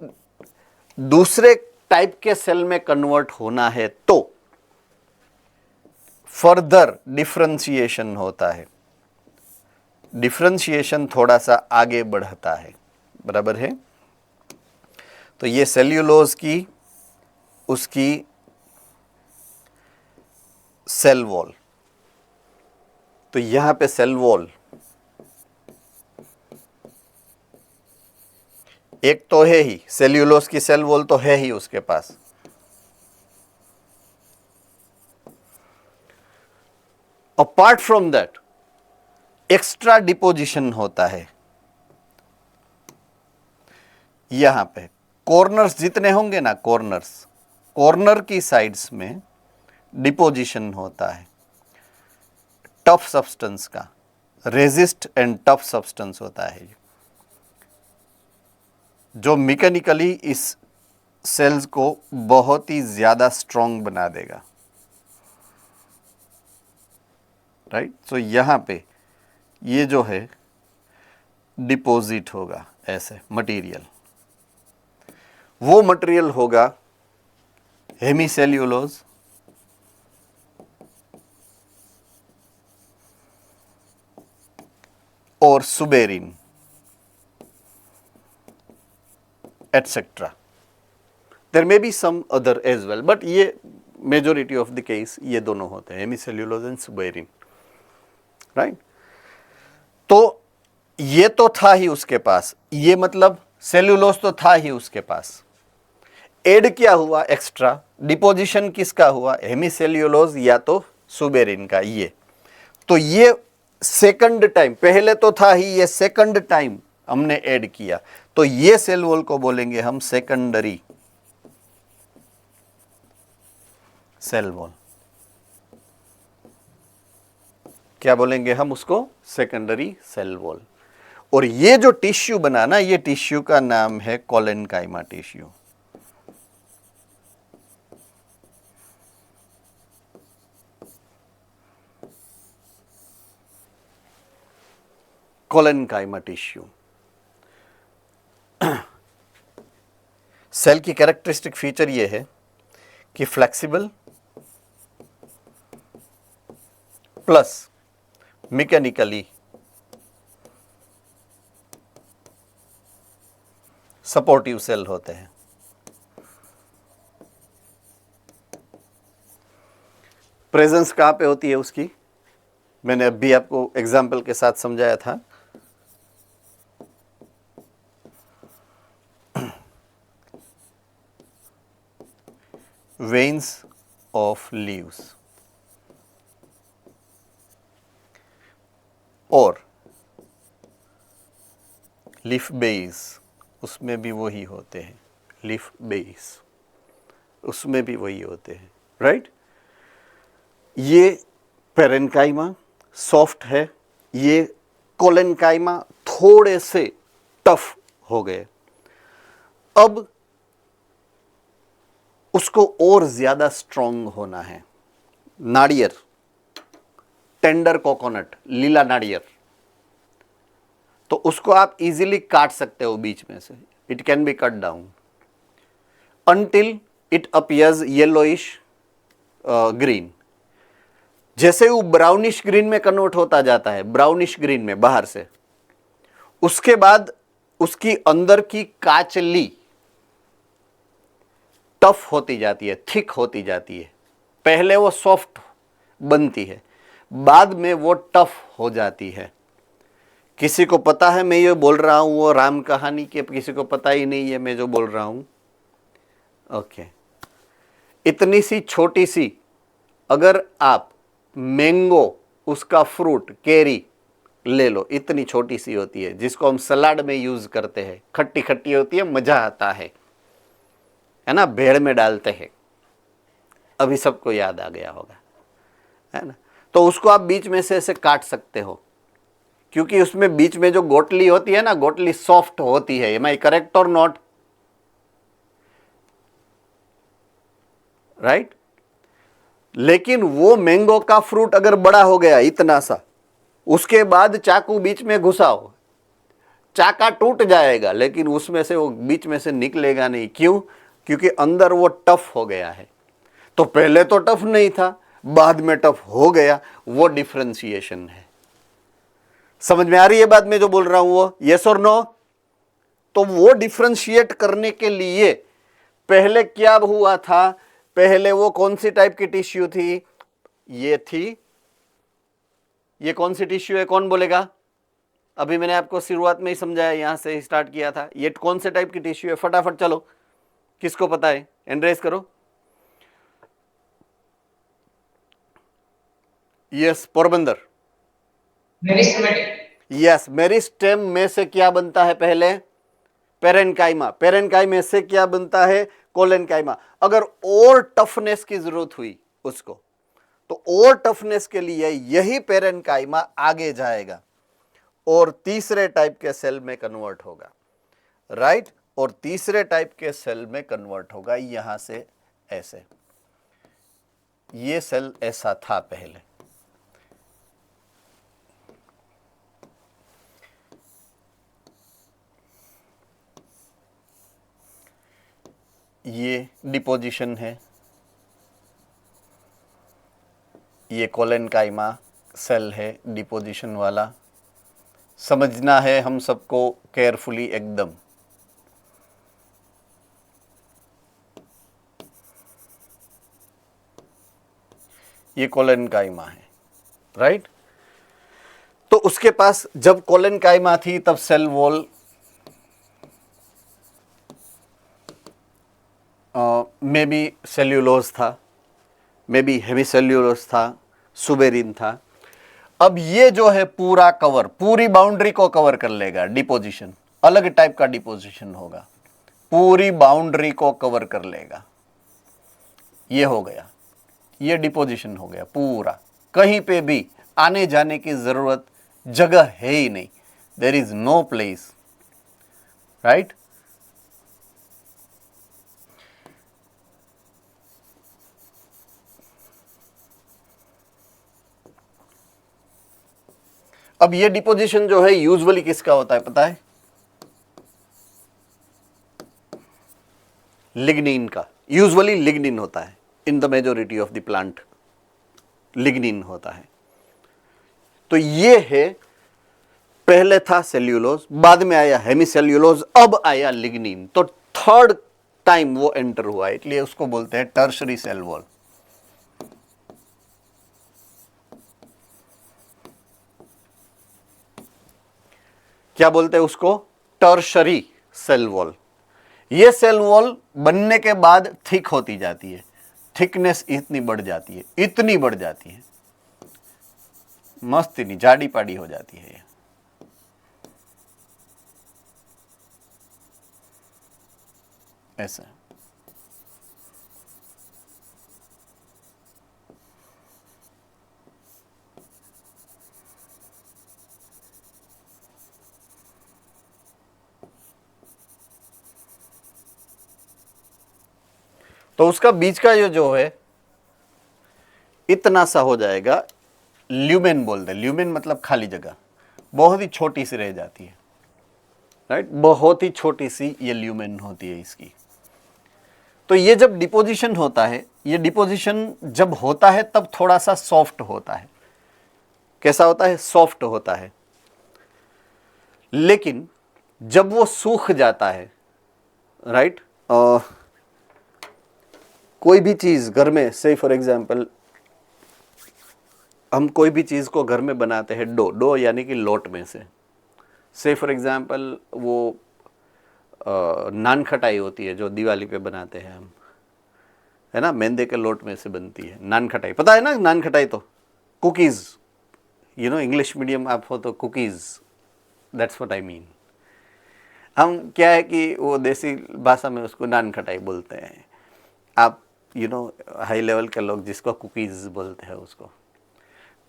दूसरे टाइप के सेल में कन्वर्ट होना है तो फर्दर डिफरेंशिएशन होता है, डिफरेंशिएशन थोड़ा सा आगे बढ़ता है, बराबर है। तो ये सेल्यूलोज की उसकी सेल वॉल, तो यहां पे सेल वॉल एक तो है ही, सेल्यूलोज की सेल वॉल तो है ही उसके पास। Apart from that extra deposition होता है, यहां पे कॉर्नर्स जितने होंगे ना, कॉर्नर्स, कॉर्नर की साइड्स में डिपोजिशन होता है टफ सब्सटेंस का, रेजिस्ट एंड टफ सब्सटेंस होता है जो मैकेनिकली इस सेल्स को बहुत ही ज्यादा स्ट्रॉन्ग बना देगा, राइट। तो यहां पे ये जो है डिपॉजिट होगा ऐसे मटेरियल, वो मटेरियल होगा हेमीसेल्यूलोज, और suberin etcetera. There may be some other as well, but ये मेजोरिटी ऑफ द केस ये दोनों होते हैं, हेमीसेल्यूलोज एंड सुबेरिन, राइट। तो ये तो था ही उसके पास, ये मतलब सेल्यूलोज तो था ही उसके पास, एड क्या हुआ एक्स्ट्रा, डिपोजिशन किसका हुआ, हेमीसेल्यूलोज या तो सुबेरिन का। ये तो ये सेकंड टाइम, पहले तो था ही, ये सेकंड टाइम हमने ऐड किया, तो ये सेल वॉल को बोलेंगे हम सेकेंडरी सेल वॉल। क्या बोलेंगे हम उसको? Secondary cell wall. और ये जो टिश्यू बना ना, ये टिश्यू का नाम है collenchyma tissue. Collenchyma tissue. Cell की कैरेक्टरिस्टिक फीचर ये है कि flexible plus mechanically supportive cell होते हैं। प्रेजेंस कहाँ पे होती है उसकी? मैंने अभी आपको एग्जाम्पल के साथ समझाया था। वेन्स ऑफ लीव्स और लीफ बेस, उसमें भी वही होते हैं। लीफ बेस उसमें भी वही होते हैं, राइट। ये पेरेन्काइमा सॉफ्ट है, ये कोलेनकाइमा थोड़े से टफ हो गए। अब उसको और ज्यादा स्ट्रॉन्ग होना है। नारियल, टेंडर कोकोनट, लीला नारियल, तो उसको आप इजीली काट सकते हो बीच में से। It can be cut down until it appears yellowish green. जैसे वो ब्राउनिश ग्रीन में कन्वर्ट होता जाता है, ब्राउनिश ग्रीन में बाहर से, उसके बाद उसकी अंदर की काचली टफ होती जाती है, थिक होती जाती है। पहले वो सॉफ्ट बनती है, बाद में वो टफ हो जाती है। किसी को पता है मैं ये बोल रहा हूं वो राम कहानी के? किसी को पता ही नहीं है मैं जो बोल रहा हूं? ओके। इतनी सी छोटी सी, अगर आप मैंगो, उसका फ्रूट कैरी ले लो, इतनी छोटी सी होती है, जिसको हम सलाड में यूज करते हैं। खट्टी खट्टी होती है, मजा आता है ना, भेड़ में डालते हैं। अभी सबको याद आ गया होगा, है ना। तो उसको आप बीच में से ऐसे काट सकते हो, क्योंकि उसमें बीच में जो गोटली होती है ना, गोटली सॉफ्ट होती है। एम आई करेक्ट और नॉट? राइट। लेकिन वो मैंगो का फ्रूट अगर बड़ा हो गया इतना सा, उसके बाद चाकू बीच में घुसाओ, चाका टूट जाएगा, लेकिन उसमें से वो बीच में से निकलेगा नहीं। क्यों? क्योंकि अंदर वो टफ हो गया है। तो पहले तो टफ नहीं था, बाद में टफ हो गया। वो डिफरेंशिएशन है। समझ में आ रही है बात मैं जो बोल रहा हूं वो? यस और नो? तो वो डिफरेंशिएट करने के लिए पहले क्या हुआ था? पहले वो कौन सी टाइप की टिश्यू थी? ये थी। ये कौन सी टिश्यू है, कौन बोलेगा? अभी मैंने आपको शुरुआत में ही समझाया, यहां से स्टार्ट किया था। ये कौन से टाइप की टिश्यू है? फटाफट चलो, किसको पता है? एंड्रेस करो। Yes, Porbandar. Meristematic. Yes, meristem में से क्या बनता है पहले? पेरेन्काइमा। पेरेन्काइमा से क्या बनता है? कोलेनकाइमा। अगर और टफनेस की जरूरत हुई उसको, तो और टफनेस के लिए यही पेरेन्काइमा आगे जाएगा और तीसरे टाइप के सेल में कन्वर्ट होगा, राइट। और तीसरे टाइप के सेल में कन्वर्ट होगा यहां से ऐसे। ये सेल ऐसा था पहले। ये डिपोजिशन है, ये कोलेनकाइमा सेल है डिपोजिशन वाला। समझना है हम सबको केयरफुली एकदम। ये कोलेनकाइमा है, राइट। तो उसके पास जब कोलेनकाइमा थी तब सेल वॉल में भी सेल्यूलोज था, में भी हेमीसेल्यूलोज था, सुबेरिन था। अब ये जो है पूरा कवर, पूरी बाउंड्री को कवर कर लेगा डिपोजिशन, अलग टाइप का डिपोजिशन होगा, पूरी बाउंड्री को कवर कर लेगा। ये हो गया, ये डिपोजिशन हो गया पूरा, कहीं पे भी आने जाने की जरूरत, जगह है ही नहीं, there is no place, right. अब ये डिपोजिशन जो है यूजुअली किसका होता है पता है? लिग्निन का, यूजुअली लिग्निन होता है, in the majority of the plant lignin होता है। तो ये है, पहले था सेल्यूलोज, बाद में आया हेमीसेल्यूलोज, अब आया लिग्निन, तो थर्ड टाइम वो एंटर हुआ, इसलिए उसको बोलते हैं टर्शरी सेल वॉल। क्या बोलते हैं उसको? Tertiary cell wall. ये सेल वॉल बनने के बाद थिक होती जाती है, थिकनेस इतनी बढ़ जाती है, इतनी बढ़ जाती है, मस्त नहीं, जाड़ी पाड़ी हो जाती है ये। ऐसा तो उसका बीच का ये जो है इतना सा हो जाएगा, ल्यूमेन बोलते हैं। ल्यूमेन मतलब खाली जगह, बहुत ही छोटी सी रह जाती है, राइट, बहुत ही छोटी सी ये ल्यूमेन होती है इसकी। तो ये जब डिपोजिशन होता है, ये डिपोजिशन जब होता है तब थोड़ा सा सॉफ्ट होता है। कैसा होता है? सॉफ्ट होता है। लेकिन जब वो सूख जाता है, राइट, कोई भी चीज घर में, से फॉर एग्जांपल हम कोई भी चीज को घर में बनाते हैं, डो यानी कि लोट में से फॉर एग्जांपल वो नान खटाई होती है जो दिवाली पे बनाते हैं हम, है ना, मैदे के लोट में से बनती है नान खटाई, पता है ना नान खटाई? तो cookies, you know, English medium आप हो तो cookies, that's what I mean. हम क्या है कि वो देसी भाषा में उसको नान खटाई बोलते हैं, आप यू नो हाई लेवल के लोग जिसको कुकीज बोलते हैं उसको।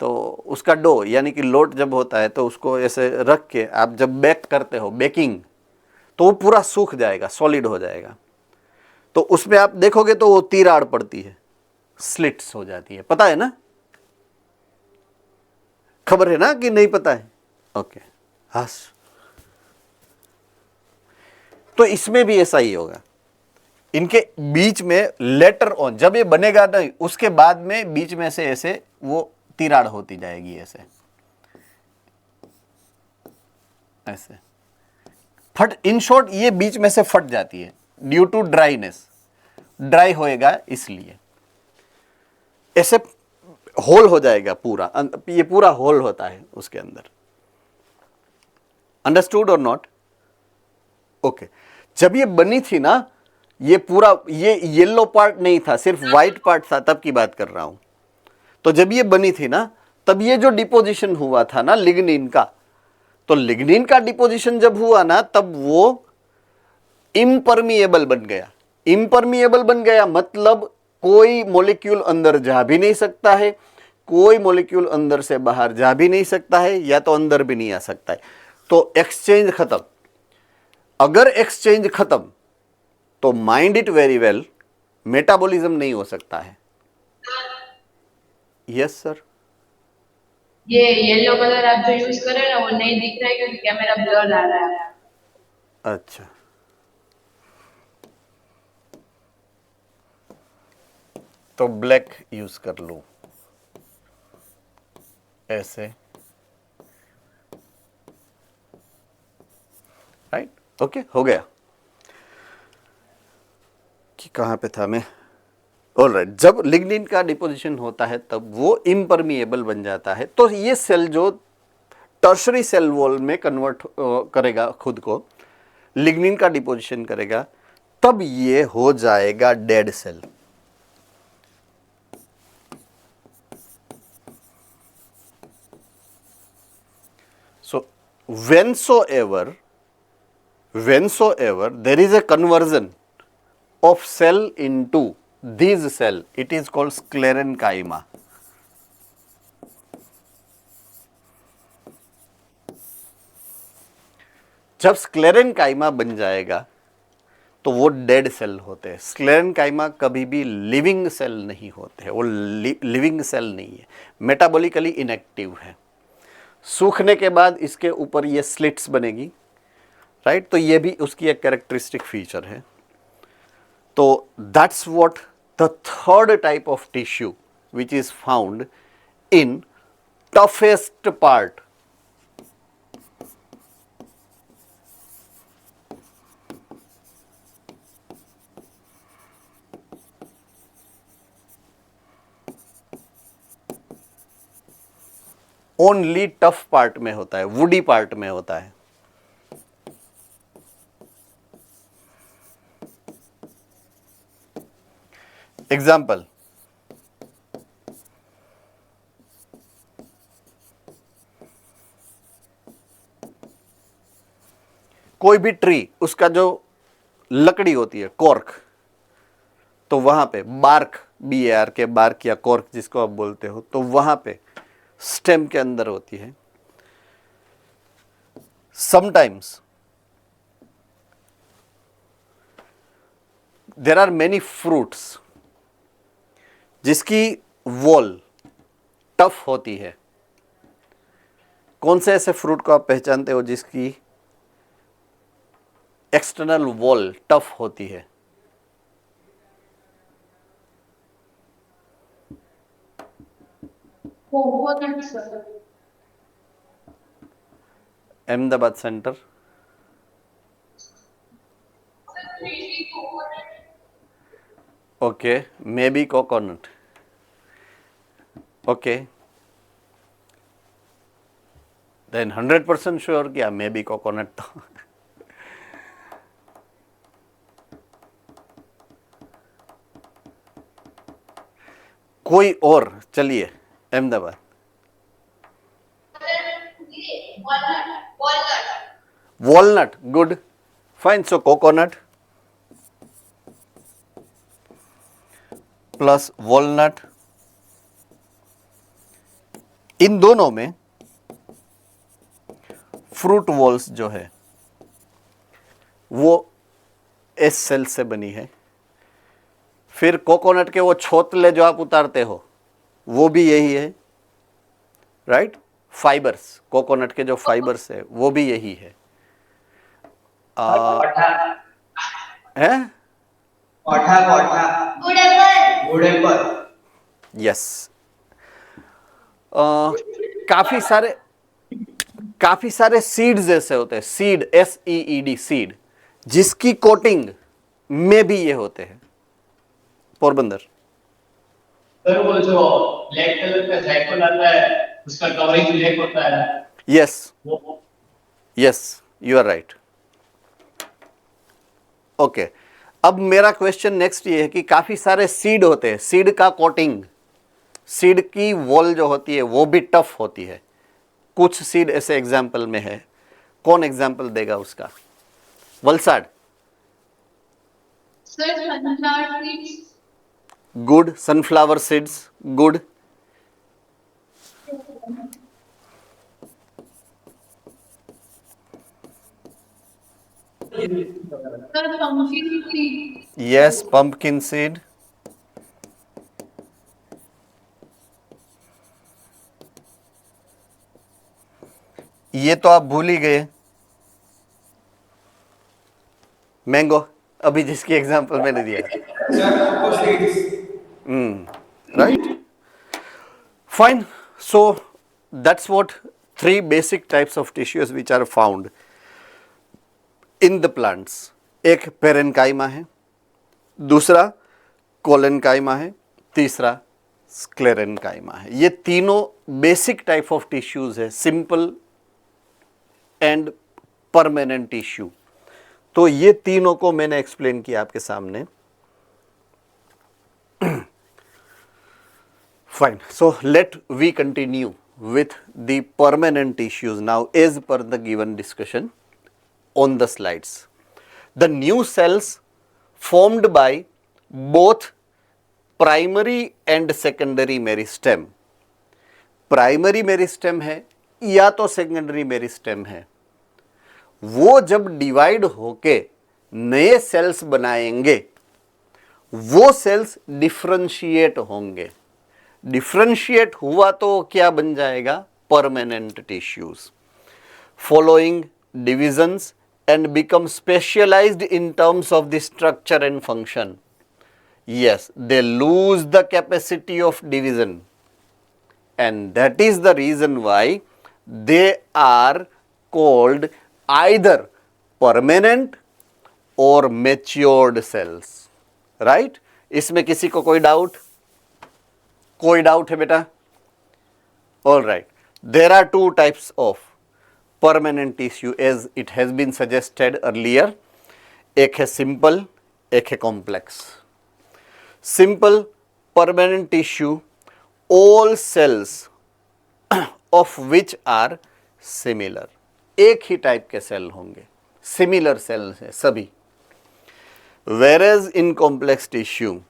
तो उसका डो यानी कि लोट जब होता है तो उसको ऐसे रख के आप जब बेक करते हो, बेकिंग, तो वो पूरा सूख जाएगा, सॉलिड हो जाएगा। तो उसमें आप देखोगे तो वो तिराड़ पड़ती है, स्लिट्स हो जाती है, पता है ना? खबर है ना कि नहीं पता है? ओके, हस। तो इसमें भी ऐसा ही होगा, इनके बीच में लेटर ऑन जब ये बनेगा ना, उसके बाद में बीच में से ऐसे वो तिराड़ होती जाएगी, ऐसे ऐसे फट, इन शॉर्ट ये बीच में से फट जाती है ड्यू टू ड्राईनेस, ड्राई होएगा इसलिए ऐसे होल हो जाएगा पूरा, ये पूरा होल होता है उसके अंदर। अंडरस्टूड और नॉट? ओके। जब ये बनी थी ना, ये पूरा ये येलो पार्ट नहीं था, सिर्फ व्हाइट पार्ट था, तब की बात कर रहा हूं। तो जब ये बनी थी ना, तब ये जो डिपोजिशन हुआ था ना लिग्निन का, तो लिग्निन का डिपोजिशन जब हुआ ना, तब वो इम्परमिएबल बन गया। इम्परमिएबल बन गया मतलब कोई मॉलिक्यूल अंदर जा भी नहीं सकता है, कोई मॉलिक्यूल अंदर से बाहर जा भी नहीं सकता है, या तो अंदर भी नहीं आ सकता है। तो एक्सचेंज खत्म। अगर एक्सचेंज खत्म तो mind it very well, metabolism नहीं हो सकता है। Yes sir. ये येलो कलर आप जो यूज कर रहे हैं ना, वो नहीं दिख रहा है क्योंकि कैमरा ब्लर आ रहा है। अच्छा, तो ब्लैक यूज कर लो, ऐसे, राइट, ओके, हो गया। कि कहाँ पे था मैं? ऑलराइट, जब लिग्निन का डिपोजिशन होता है तब वो इम्परमिएबल बन जाता है। तो ये सेल जो टर्शरी सेल वॉल में कन्वर्ट करेगा खुद को, लिग्निन का डिपोजिशन करेगा, तब ये हो जाएगा dead cell. whensoever there is a conversion of cell into these cell, it is called sclerenchyma. जब स्क्लेरेनकाइमा बन जाएगा तो वो डेड सेल होते हैं। स्क्लेरेनकाइमा कभी भी लिविंग सेल नहीं होते हैं, वो लिविंग सेल नहीं है, मेटाबॉलिकली इनएक्टिव है। सूखने के बाद इसके ऊपर ये स्लिट्स बनेगी, राइट, तो ये भी उसकी एक कैरेक्टरिस्टिक फीचर है। तो that's what the third type of tissue which is found in toughest part. Only tough part में होता है, वुडी पार्ट में होता है। एग्जाम्पल, कोई भी ट्री, उसका जो लकड़ी होती है कॉर्क, तो वहां पे बार्क, BAR के बार्क या कॉर्क जिसको आप बोलते हो, तो वहां पे स्टेम के अंदर होती है। Sometimes there are many fruits जिसकी वॉल टफ होती है। कौन से ऐसे फ्रूट को आप पहचानते हो जिसकी एक्सटर्नल वॉल टफ होती है? Coconut, sir. Ahmedabad centre. Okay, may be coconut. Okay, then 100% sure क्या मे बी कोकोनट? तो कोई और, चलिए Ahmedabad. Walnut, good, fine. So coconut plus walnut, इन दोनों में फ्रूट वॉल्स जो है वो एस सेल से बनी है। फिर कोकोनट के वो छोतले जो आप उतारते हो वो भी यही है, राइट? फाइबर्स, कोकोनट के जो फाइबर्स है वो भी यही है। यस। काफी सारे सीड्स ऐसे होते हैं, सीड, SEED, सीड, जिसकी कोटिंग में भी ये होते हैं। पोरबंदर सर, वो जो ब्लैक कलर का जायफल आता है उसका कवरिंग ब्लैक होता है। Yes, yes, you are right. Okay, अब मेरा क्वेश्चन नेक्स्ट ये है कि काफी सारे सीड होते हैं, सीड का कोटिंग, सीड की वॉल जो होती है वो भी टफ होती है। कुछ सीड ऐसे एग्जाम्पल में है, कौन एग्जाम्पल देगा उसका? Valsad. Sir, sunflower seeds. Good, sunflower seeds, good. Sir, pumpkin seeds. Yes, pumpkin seed. ये तो आप भूल ही गए। मैंगो, अभी जिसकी एग्जांपल मैंने दिया, right? Fine. So that's what 3 basic types of tissues which are found in the plants. एक पेरेनकाइमा है, दूसरा कोलेनकाइमा है, तीसरा स्क्लेरेनकाइमा है। ये तीनों बेसिक टाइप ऑफ टिश्यूज है, सिंपल एंड परमानेंट टिश्यू। तो ये तीनों को मैंने एक्सप्लेन किया आपके सामने। Fine, so let we continue with the permanent tissues now as per the given discussion on the slides. The new cells formed by both primary and secondary meristem, primary meristem है या तो secondary meristem है, वो जब divide होके नए sales बनाएंगे वो सेल्स डिफरेंशिएट होंगे। डिफरेंशिएट हुआ तो क्या बन जाएगा? Permanent tissues following divisions and become specialised in terms of the structure and function. Yes, they lose the capacity of division and that is the reason why they are called either permanent or matured cells, right? इसमें किसी को कोई doubt है बेटा? All right, there are two types of permanent tissue as it has been suggested earlier. एक है simple, एक है complex. Simple permanent tissue, all cells of which are similar, एक ही टाइप के सेल होंगे, सिमिलर सेल्स हैं सभी। whereas in complex tissue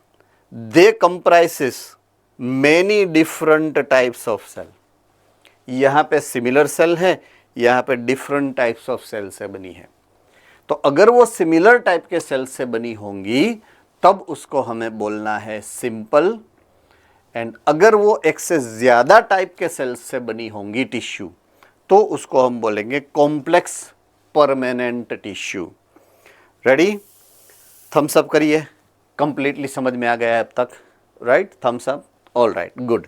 they comprises many different types of cell. यहाँ पे सिमिलर सेल है, यहाँ पे डिफरेंट टाइप्स ऑफ सेल से बनी है। तो अगर वो सिमिलर टाइप के सेल से बनी होंगी तब उसको हमें बोलना है सिंपल, एंड अगर वो एक से ज़्यादा टाइप के सेल्स से बनी होंगी टिश्यू तो उसको हम बोलेंगे complex permanent tissue. Ready? Thumbs up करिए, कंप्लीटली समझ में आ गया है अब तक, right? Thumbs up, all right, good.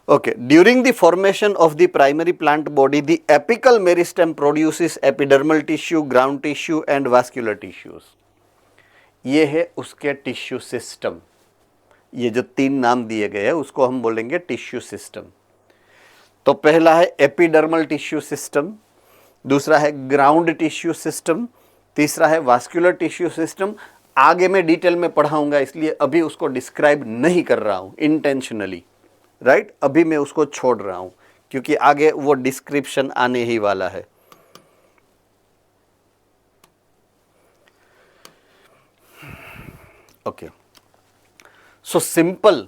Okay, during the formation of the primary plant body the apical meristem produces epidermal tissue, ground tissue and vascular tissues. ये है उसके टिश्यू सिस्टम। ये जो तीन नाम दिए गए हैं उसको हम बोलेंगे टिश्यू सिस्टम। तो पहला है एपिडर्मल टिश्यू सिस्टम, दूसरा है ग्राउंड टिश्यू सिस्टम, तीसरा है वास्कुलर टिश्यू सिस्टम। आगे मैं डिटेल में पढ़ाऊंगा इसलिए अभी उसको डिस्क्राइब नहीं कर रहा हूं इंटेंशनली, राइट? अभी मैं उसको छोड़ रहा हूं क्योंकि आगे वो डिस्क्रिप्शन आने ही वाला है। ओके, सो सिंपल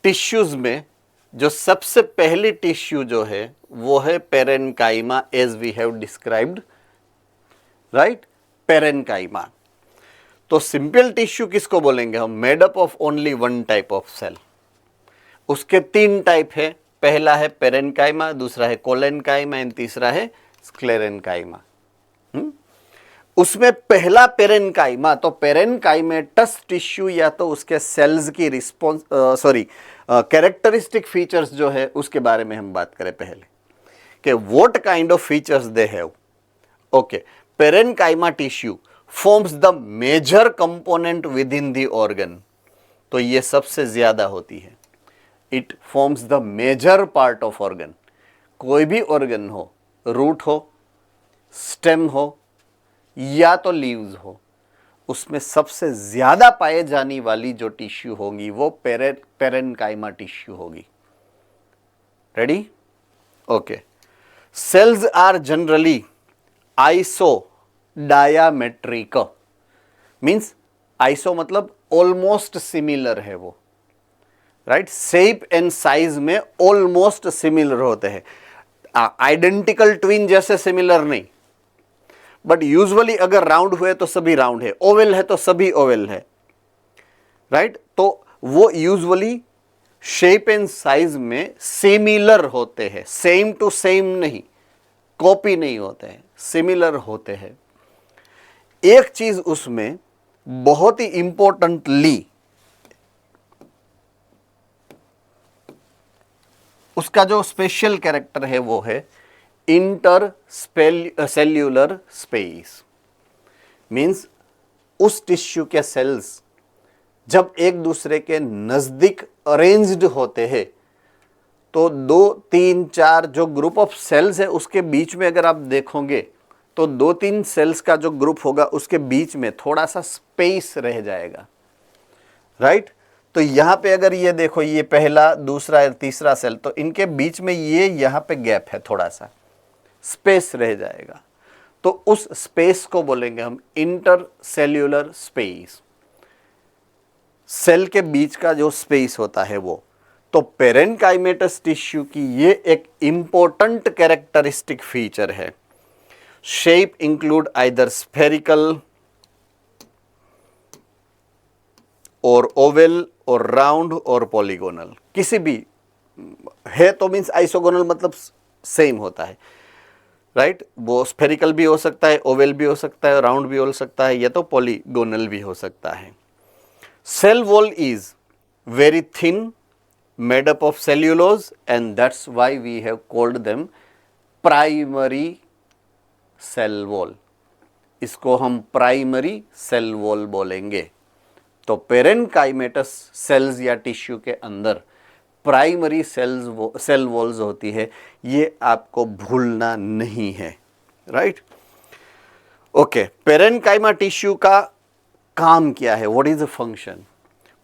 टिश्यूज में जो सबसे पहली टिश्यू जो है वो है parenchyma, as we have described, right? Parenchyma. तो सिंपल टिश्यू किसको बोलेंगे हम? Made up of only one type of cell. उसके तीन टाइप है, पहला है पेरेन्काइमा, दूसरा है कोलेन्काइमा एंड तीसरा है स्क्लेरेन्काइमा। उसमें पहला पेरेन्काइमा, तो पेरेन्काइमेटस टिश्यू या तो उसके सेल्स की कैरेक्टरिस्टिक फीचर्स जो है उसके बारे में हम बात करें पहले कि what kind of features they have. Okay, parenchyma tissue forms the major component with in the organ. तो ये सबसे ज्यादा होती है, it forms the major part of organ. कोई भी ऑर्गन हो, रूट हो, स्टेम हो या तो लीव्स हो, उसमें सबसे ज्यादा पाए जाने वाली जो टिश्यू होगी वो पेरेन्काइमा टिश्यू होगी। Ready? Okay, cells are generally isodiametric, means iso मतलब ऑलमोस्ट सिमिलर है वो, राइट? शेप एंड साइज में ऑलमोस्ट सिमिलर होते हैं, आइडेंटिकल ट्विन जैसे सिमिलर नहीं, बट यूजुअली अगर राउंड हुए तो सभी राउंड है, ओवल है तो सभी ओवल है, राइट? तो वो यूजुअली शेप एंड साइज में सिमिलर होते हैं, सेम टू सेम नहीं, कॉपी नहीं होते हैं, सिमिलर होते हैं। एक चीज उसमें बहुत ही इंपॉर्टेंटली उसका जो स्पेशल कैरेक्टर है वो है इंटर सेल्यूलर स्पेस। मीन्स उस टिश्यू के सेल्स जब एक दूसरे के नजदीक अरेंज्ड होते हैं तो 2, 3, 4 जो ग्रुप ऑफ सेल्स है उसके बीच में अगर आप देखोगे तो 2-3 सेल्स का जो ग्रुप होगा उसके बीच में थोड़ा सा स्पेस रह जाएगा, राइट? तो यहाँ पे अगर ये देखो, ये पहला, दूसरा, तीसरा सेल, तो इनके बीच में ये यहाँ पे गैप है, थोड़ा सा स्पेस रह जाएगा, तो उस स्पेस को बोलेंगे हम इंटरसेल्यूलर स्पेस। सेल के बीच का जो स्पेस होता है वो। तो पेरेनकाइमेटस टिश्यू की ये एक इंपॉर्टेंट कैरेक्टरिस्टिक फीचर है। शेप इंक्लूड आइदर स्फेरिकल और ओवल और राउंड और पॉलीगोनल, किसी भी है तो मीन्स आइसोगोनल मतलब सेम होता है, राइट। वो स्फेरिकल भी हो सकता है, ओवल भी हो सकता है, राउंड भी हो सकता है, या तो पॉलीगोनल भी हो सकता है। Cell wall is very thin, made up of cellulose, and that's why we have called them primary cell wall। इसको हम प्राइमरी सेल वॉल बोलेंगे। तो पेरेनकाइमेटस सेल्स या टिश्यू के अंदर प्राइमरी सेल वॉल्स होती है, ये आपको भूलना नहीं है, राइट। ओके, पेरेनकाइमा टिश्यू का काम क्या है, what is the function?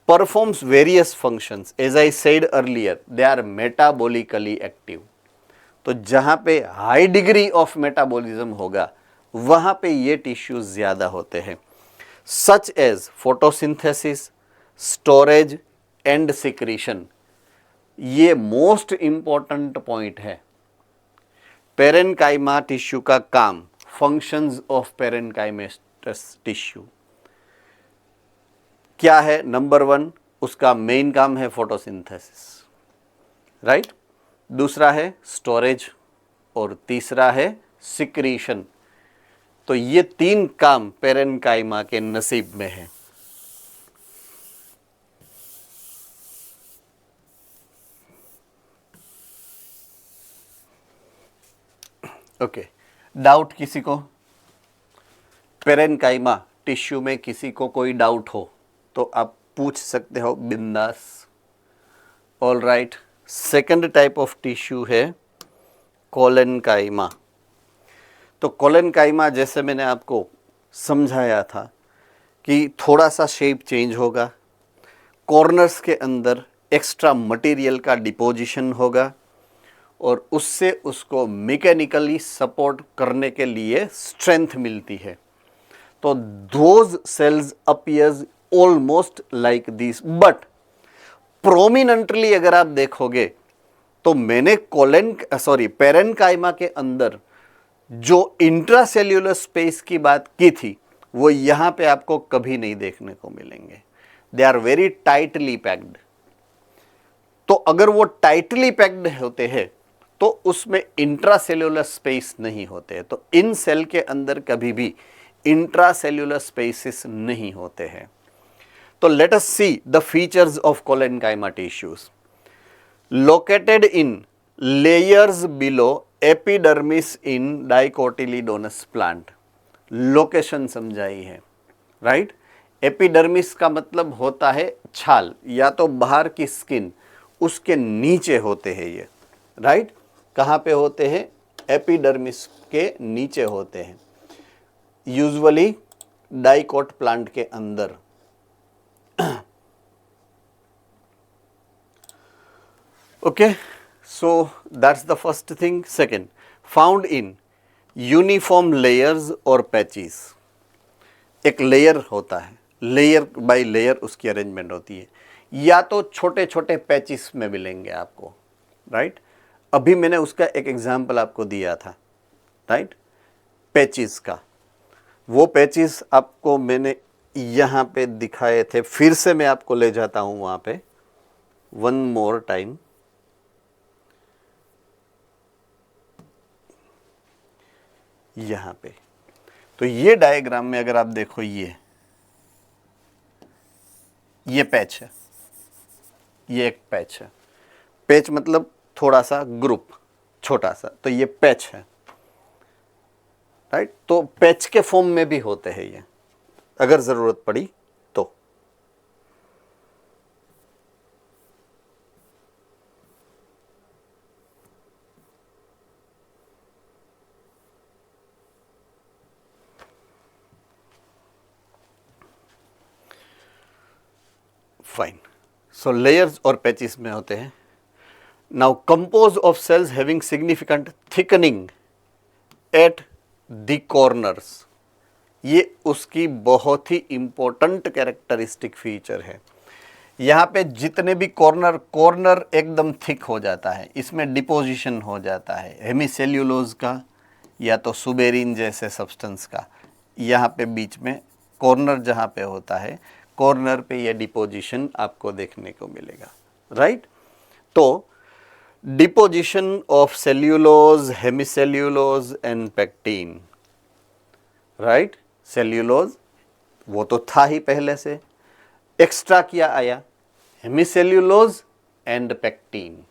Performs various functions. As I said earlier, they are metabolically active। तो जहाँ पे हाई डिग्री ऑफ मेटाबॉलिज्म होगा वहाँ पे ये टिश्यूज ज़्यादा होते हैं, such as photosynthesis, storage and secretion. ये मोस्ट इम्पॉर्टेंट पॉइंट है। पेरेनकाइमा टिश्यू का काम, फंक्शंस ऑफ पेरेनकाइमेटस टिश्यू क्या है? नंबर 1, उसका मेन काम है फोटोसिंथेसिस, राइट। दूसरा है स्टोरेज और तीसरा है सिक्रीशन। तो ये 3 काम पेरेनकाइमा के नसीब में है। ओके, डाउट किसी को? पेरेनकाइमा टिश्यू में किसी को कोई डाउट हो तो आप पूछ सकते हो बिंदास। All right, second type of tissue है कोलेनकाइमा। तो कोलेनकाइमा जैसे मैंने आपको समझाया था कि थोड़ा सा शेप चेंज होगा, कॉर्नर्स के अंदर एक्स्ट्रा मटेरियल का डिपोजिशन होगा और उससे उसको मैकेनिकली सपोर्ट करने के लिए स्ट्रेंथ मिलती है। तो those cells appears almost like this, but prominently अगर आप देखोगे तो मैंने पेरेनकाइमा के अंदर जो इंट्रासेल्यूलर स्पेस की बात की थी वो यहाँ पे आपको कभी नहीं देखने को मिलेंगे। They are very tightly packed. तो अगर वो टाइटली पैक्ड होते हैं तो उसमें इंट्रासेल्यूलर स्पेस नहीं होते, तो इन सेल के अंदर कभी भी इंट्रासेल्यूलर स्पेसिस नहीं होते हैं। तो let us see the features of collenchyma tissues. Located in layers below epidermis in dicotyledonous plant. Location समझाई है, राइट। एपिडर्मिस का मतलब होता है छाल, या तो बाहर की स्किन, उसके नीचे होते हैं ये, राइट। कहाँ पे होते हैं? एपिडर्मिस के नीचे होते हैं, यूजुअली डाइकोट प्लांट के अंदर। Okay, so that's the first thing. Second, found in uniform layers or patches। एक लेयर होता है, लेयर बाय लेयर उसकी अरेंजमेंट होती है, या तो छोटे छोटे पैचेस में मिलेंगे आपको, राइट। अभी मैंने उसका एक एग्जांपल आपको दिया था, राइट, पैचेस का। वो पैचेस आपको मैंने यहाँ पे दिखाए थे, फिर से मैं आपको ले जाता हूँ वहाँ पे, वन मोर टाइम। यहाँ पे तो ये डायग्राम में अगर आप देखो, ये पैच है, ये एक पैच है। पैच मतलब थोड़ा सा ग्रुप, छोटा सा, तो ये पैच है, राइट। तो पैच के फॉर्म में भी होते हैं ये, अगर जरूरत पड़ी तो। फाइन, सो लेयर्स और पैचेस में होते हैं. Now compose of sales having significant thickening at the corners, ये उसकी बहुत ही इंपॉर्टेंट कैरेक्टरिस्टिक फीचर है. यहाँ पे जितने भी कॉर्नर एकदम थिक हो जाता है, इसमें डिपोजिशन हो जाता है हेमीसेल्यूलोज का या तो सुबेरिन जैसे सब्सटेंस का. यहाँ पे बीच में कॉर्नर जहाँ पे होता है, कॉर्नर पे ये डिपोजिशन आपको देखने को मिलेगा, राइट. तो deposition of cellulose, hemicellulose and pectin, right. Cellulose वो तो था ही पहले से, एक्स्ट्रा क्या आया, hemicellulose and pectin.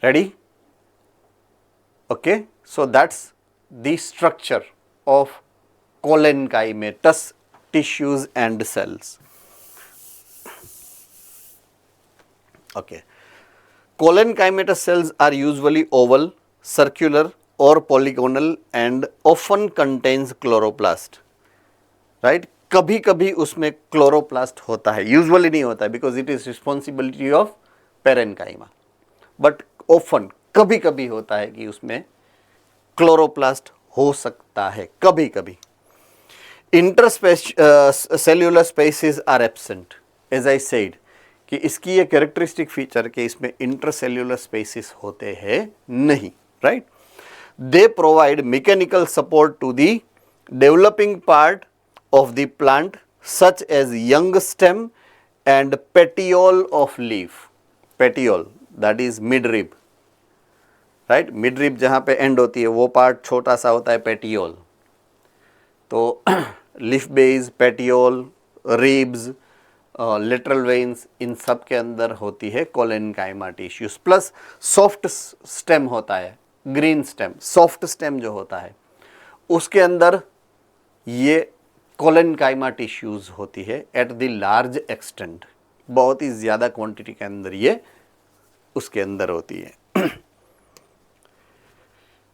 Ready? Okay, so that's the structure of collenchymatous tissues and cells. Okay, collenchymatous cells are usually oval, circular or polygonal and often contains chloroplast, right. कभी कभी उसमें क्लोरोप्लास्ट होता है, यूजुअली नहीं होता है because it is responsibility of parenchyma, but often कभी कभी होता है कि उसमें क्लोरोप्लास्ट हो सकता है कभी कभी. Intercellular spaces are absent, as I said कि इसकी ये कैरेक्टरिस्टिक फीचर कि इसमें इंटरसेल्यूलर स्पेसेस होते हैं नहीं, right. They provide mechanical support to the developing part of the plant such as young stem and petiole of leaf. Petiole that is mid rib, right. Mid rib जहाँ पे and होती है वो part छोटा सा होता है पेटियोल. तो leaf base, petiole, ribs, lateral veins, इन सब के अंदर होती है collenchyma tissues. Plus soft stem होता है, ग्रीन स्टेम, सॉफ्ट स्टेम जो होता है उसके अंदर ये कोलेनकाइमा टिश्यूज होती है एट द लार्ज एक्सटेंट. बहुत ही ज़्यादा क्वांटिटी के अंदर ये उसके अंदर होती है.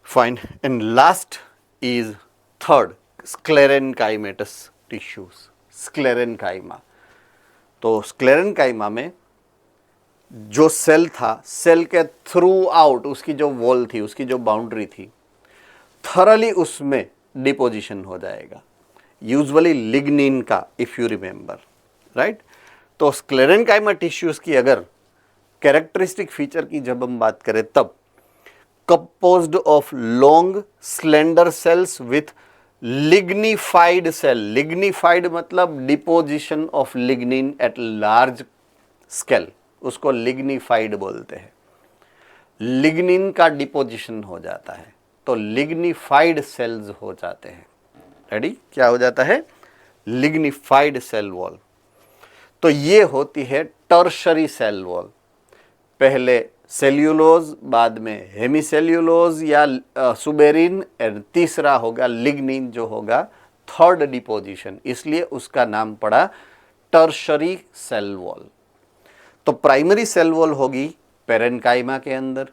Fine. And last is third, sclerenchymatous tissues, sclerenchyma. तो स्क्लेरेनकाइमा में जो सेल था, सेल के थ्रू आउट उसकी जो वॉल थी, उसकी जो बाउंड्री थी, थरली उसमें डिपोजिशन हो जाएगा, यूजुअली लिग्निन का, इफ यू रिमेंबर, राइट. तो स्क्लेरेनकाइमा टिश्यूज की अगर कैरेक्टरिस्टिक फीचर की जब हम बात करें तब composed of long slender cells with lignified cell. Lignified मतलब deposition of lignin at large scale, उसको lignified बोलते हैं. लिग्निन का डिपोजिशन हो जाता है तो लिग्निफाइड सेल्स हो जाते हैं. रेडी? क्या हो जाता है? Lignified cell wall. तो ये होती है टर्शरी सेल वॉल. पहले सेल्यूलोज, बाद में हेमीसेल्यूलोज या सुबेरिन, एंड तीसरा होगा लिग्निन जो होगा थर्ड डिपोजिशन, इसलिए उसका नाम पड़ा टर्शरी सेल वॉल. तो प्राइमरी सेल वॉल होगी पेरेन्काइमा के अंदर,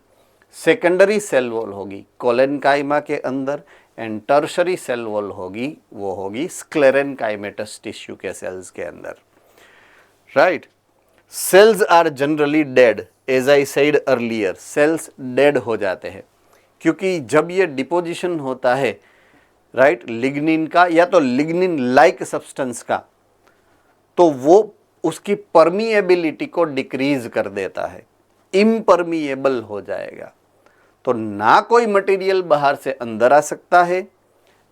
सेकेंडरी सेल वॉल होगी कोलेनकाइमा के अंदर, एंड टर्शरी सेल वॉल होगी वो होगी स्क्लेरेनकाइमेटस टिश्यू के सेल्स के अंदर, right. Cells are generally dead, as I said earlier. Cells dead हो जाते हैं क्योंकि जब ये डिपोजिशन होता है, राइट, लिग्निन का या तो लिग्निन लाइक सब्सटेंस का, तो वो उसकी परमिएबिलिटी को डिक्रीज कर देता है, इम्परमिएबल हो जाएगा. तो ना कोई मटेरियल बाहर से अंदर आ सकता है,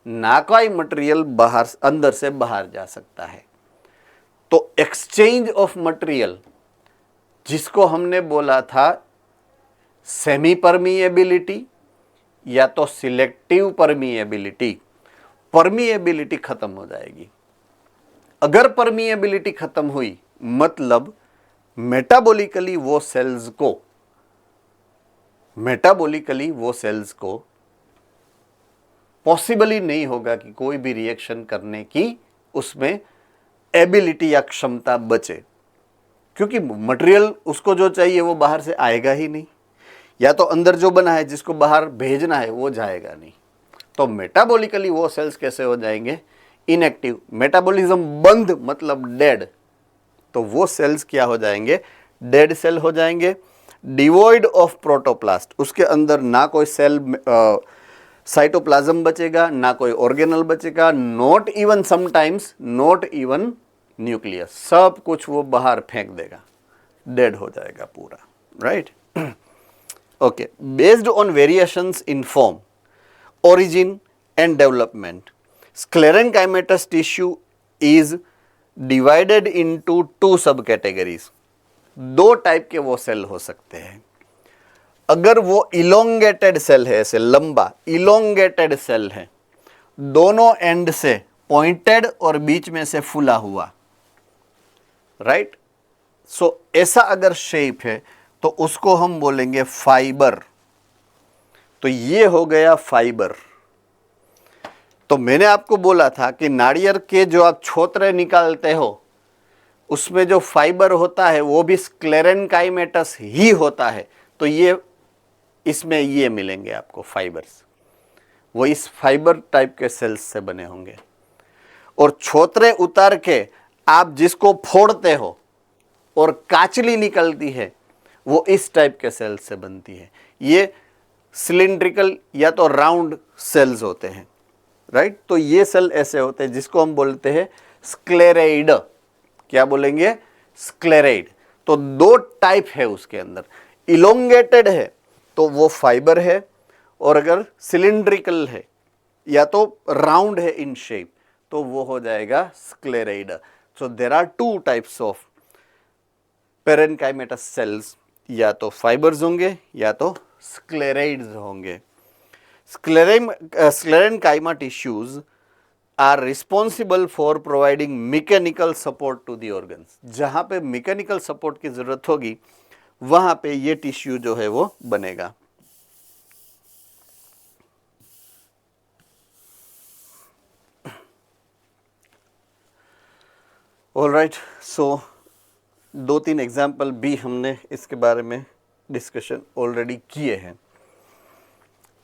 ना कोई मटेरियल बाहर अंदर से बाहर जा सकता है. तो एक्सचेंज ऑफ मटेरियल, जिसको हमने बोला था सेमी परमिएबिलिटी या तो सिलेक्टिव परमिएबिलिटी, परमिएबिलिटी खत्म हो जाएगी. अगर परमिएबिलिटी खत्म हुई मतलब मेटाबॉलिकली वो सेल्स को पॉसिबल ही नहीं होगा कि कोई भी रिएक्शन करने की उसमें एबिलिटी या क्षमता बचे, क्योंकि मटेरियल उसको जो चाहिए वो बाहर से आएगा ही नहीं, या तो अंदर जो बना है जिसको बाहर भेजना है वो जाएगा नहीं. तो मेटाबॉलिकली वो सेल्स कैसे हो जाएंगे? इनएक्टिव. मेटाबॉलिज्म बंद मतलब डेड, तो वो सेल्स क्या हो जाएंगे, डेड सेल हो जाएंगे, डिवॉइड ऑफ प्रोटोप्लास्ट, उसके अंदर ना कोई सेल साइटोप्लाज्म बचेगा, ना कोई ऑर्गेनल बचेगा, not even sometimes not even nucleus, सब कुछ वो बाहर फेंक देगा, डेड हो जाएगा पूरा, right. Okay, based on variations in form, origin and development, sclerenchymatous tissue is divided into two subcategories। दो टाइप के वो सेल हो सकते हैं। अगर वो इलोंगेटेड सेल है, ऐसे लंबा इलोंगेटेड सेल है, दोनों एंड से पॉइंटेड और बीच में से फूला हुआ, राइट। सो ऐसा अगर शेप है तो उसको हम बोलेंगे फाइबर। तो ये हो गया फाइबर। तो मैंने आपको बोला था कि नारियल के जो आप छोतरे निकालते हो उसमें जो फाइबर होता है वो भी स्क्लेरेनकाइमेटस ही होता है। तो ये इसमें ये मिलेंगे आपको फाइबर्स, वो इस फाइबर टाइप के सेल्स से बने होंगे। और छोतरे उतार के आप जिसको फोड़ते हो और काचली निकलती है वो इस टाइप के सेल्स से बनती है। ये सिलिंड्रिकल या तो राउंड सेल्स होते हैं, राइट। तो ये सेल ऐसे होते हैं जिसको हम बोलते हैं स्क्लेरेइड। क्या बोलेंगे, स्क्लेरेइड। तो दो टाइप है उसके अंदर, इलोंगेटेड है तो वो फाइबर है, और अगर सिलिंड्रिकल है या तो राउंड है इन शेप तो वो हो जाएगा sclereid. So there are two types of parenchymatous cells, या तो फाइबर्स होंगे या तो स्क्लेराइड्स होंगे। Sclerenchyma tissues are responsible for providing mechanical support to the organs. जहाँ पे मैकेनिकल सपोर्ट की जरूरत होगी वहाँ पे ये टिश्यू जो है वो बनेगा। ऑलराइट, सो दो तीन एग्जाम्पल भी हमने इसके बारे में डिस्कशन ऑलरेडी किए हैं।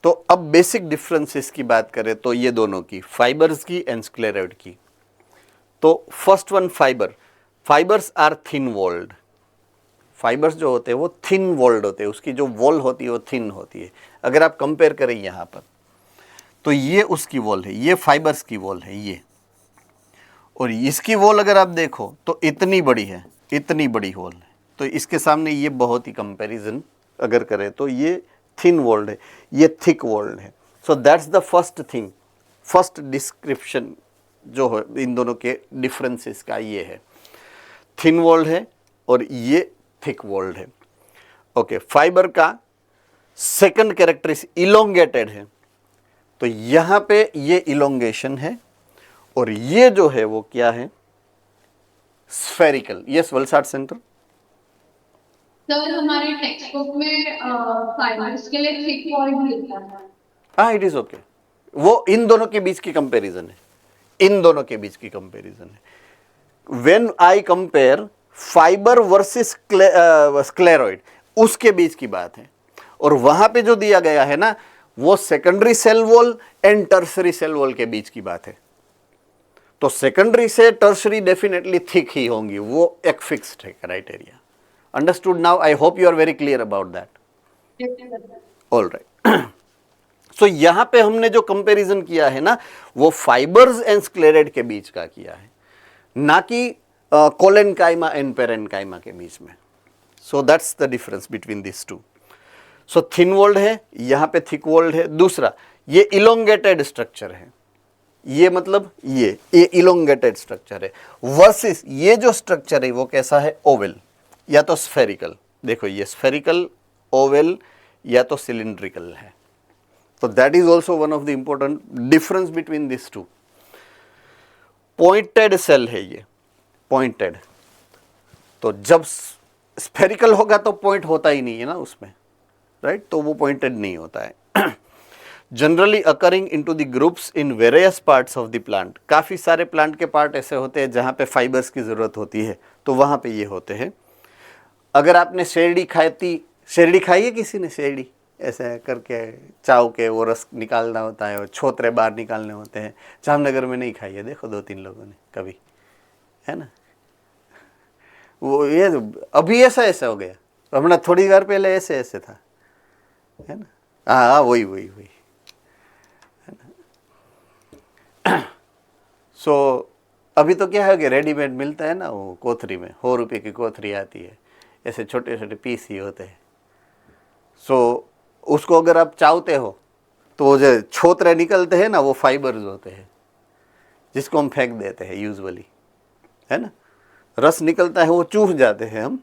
तो अब बेसिक डिफरेंसेस की बात करें तो ये दोनों की, फाइबर्स की एंड स्क्लेराइड की। तो first one fibre, fibres are thin walled. Fibres जो होते हैं वो थिन वॉल्ड होते हैं, उसकी जो वॉल होती है वो थिन होती है। अगर आप कंपेयर करें यहाँ पर तो ये उसकी वॉल है, ये फाइबर्स की वॉल है ये, और इसकी वॉल अगर आप देखो तो इतनी बड़ी है, इतनी बड़ी वॉल है। तो इसके सामने ये बहुत ही कंपैरिजन अगर करें तो ये थिन वॉल्ड है, ये थिक वॉल्ड है। सो that's the first thing, first description जो है इन दोनों के डिफरेंसेस का ये है, थिन वॉल्ड है और ये थिक वॉल्ड है। ओके, फाइबर का सेकंड कैरेक्टरिस्टिक इलोंगेटेड है। तो यहाँ पे ये इलोंगेशन है और ये जो है वो क्या है, spherical. Yes Valsad centre. Sir हमारे टेक्स्ट बुक में फाइबर्स के लिए थिक वॉल्ड लिखा है। हाँ, इट इज ओके। वो इन दोनों के बीच की कंपैरिजन है, इन दोनों के बीच की कंपैरिजन है। When I compare fibre versus scleroid, उसके बीच की बात है। और वहां पे जो दिया गया है ना वो secondary cell wall and tertiary cell wall के बीच की बात है। तो सेकेंडरी से टर्सरी डेफिनेटली थिक ही होंगी, वो एक फिक्स्ड है criteria. Understood now? I hope you are very clear about that. Alright, so यहां पे हमने जो कंपैरिजन किया है ना वो फाइबर्स एंड स्क्लेराइड के बीच का किया है, ना कि कोलेनकाइमा एंड पेरेन्काइमा के बीच में। So that's the difference between this two. So thin walled है, यहां पे थिक वॉल्ड है। दूसरा, ये इलोंगेटेड स्ट्रक्चर है, ये मतलब ये इलोंगेटेड स्ट्रक्चर है, वर्सेस ये जो स्ट्रक्चर है वो कैसा है, ओवल या तो स्फेरिकल। देखो ये स्फेरिकल, ओवल या तो सिलिंड्रिकल है। तो that is also one of the important difference between this two. Pointed cell है ये, पॉइंटेड। तो जब स्फेरिकल होगा तो पॉइंट होता ही नहीं है ना उसमें, राइट, तो वो पॉइंटेड नहीं होता है। Generally occurring into the groups in various parts of the plant. काफ़ी सारे प्लांट के पार्ट ऐसे होते हैं जहाँ पे फाइबर्स की ज़रूरत होती है, तो वहाँ पे ये होते हैं। अगर आपने शेरडी शेरडी खाई है किसी ने? शेरडी ऐसे करके चाव के वो रस निकालना होता है और छोतरे बाहर निकालने होते हैं। जामनगर में नहीं खाई है, देखो 2-3 लोगों ने कभी, है ना। वो ये अभी ऐसा हो गया, हमने थोड़ी देर पहले ऐसे था, है ना। हाँ वही है ना। सो अभी तो क्या है कि रेडीमेड मिलता है ना, वो कोथरी में 100 रुपये की कोथरी आती है, ऐसे छोटे छोटे पीस ही होते हैं। सो उसको अगर आप चावते हो तो वो जो छोतरे निकलते हैं ना, वो फाइबर्स होते हैं जिसको हम फेंक देते हैं यूजुअली, है ना। रस निकलता है वो चूस जाते हैं हम,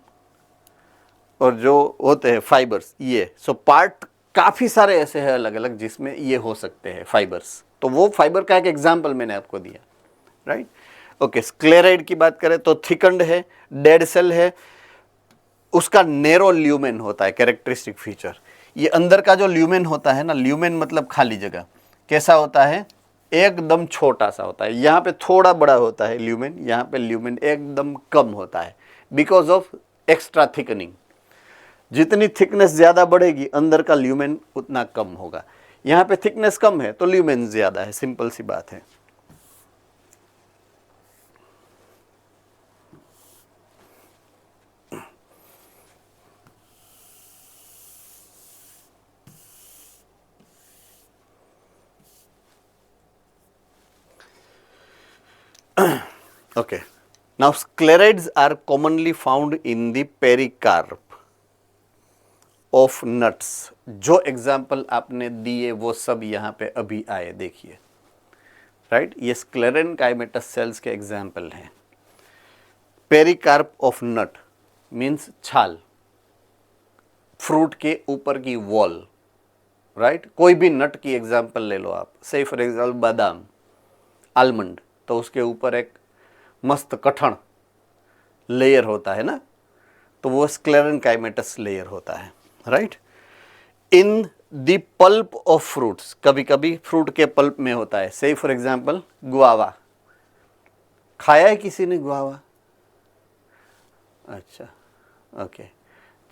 और जो होते हैं फाइबर्स ये, सो पार्ट काफ़ी सारे ऐसे हैं अलग अलग जिसमें ये हो सकते हैं फाइबर्स। तो वो फाइबर का एक एग्जाम्पल मैंने आपको दिया, राइट। ओके, स्क्लेराइड की बात करें तो थिकंड है, डेड सेल है, उसका नैरो ल्यूमेन होता है कैरेक्टरिस्टिक फीचर। ये अंदर का जो ल्यूमेन होता है ना, ल्यूमेन मतलब खाली जगह, कैसा होता है, एकदम छोटा सा होता है। यहाँ पे थोड़ा बड़ा होता है ल्यूमेन, यहाँ पे ल्यूमेन एकदम कम होता है बिकॉज ऑफ एक्स्ट्रा थिकनिंग। जितनी थिकनेस ज़्यादा बढ़ेगी अंदर का ल्यूमेन उतना कम होगा। यहाँ पे थिकनेस कम है तो ल्यूमेन ज़्यादा है, सिंपल सी बात है। Okay, now sclerides are commonly found in the pericarp of nuts। जो एग्जाम्पल आपने दिए वो सब यहाँ पे अभी आए, देखिए, राइट। ये स्क्लेरेन काइमेटस सेल्स के एग्जाम्पल हैं। पेरिकार्प ऑफ नट मीन्स छाल, फ्रूट के ऊपर की वॉल, राइट। कोई भी नट की एग्जाम्पल ले लो आप, से फॉर एग्जाम्पल बादाम, आलमंड, तो उसके ऊपर एक मस्त कठण लेयर होता है ना, तो वो स्क्लेरेन काइमेटस लेयर होता है, right. In the pulp of fruits, कभी कभी फ्रूट के पल्प में होता है, से फॉर एग्जाम्पल गुआवा। खाया है किसी ने गुआवा? अच्छा, ओके।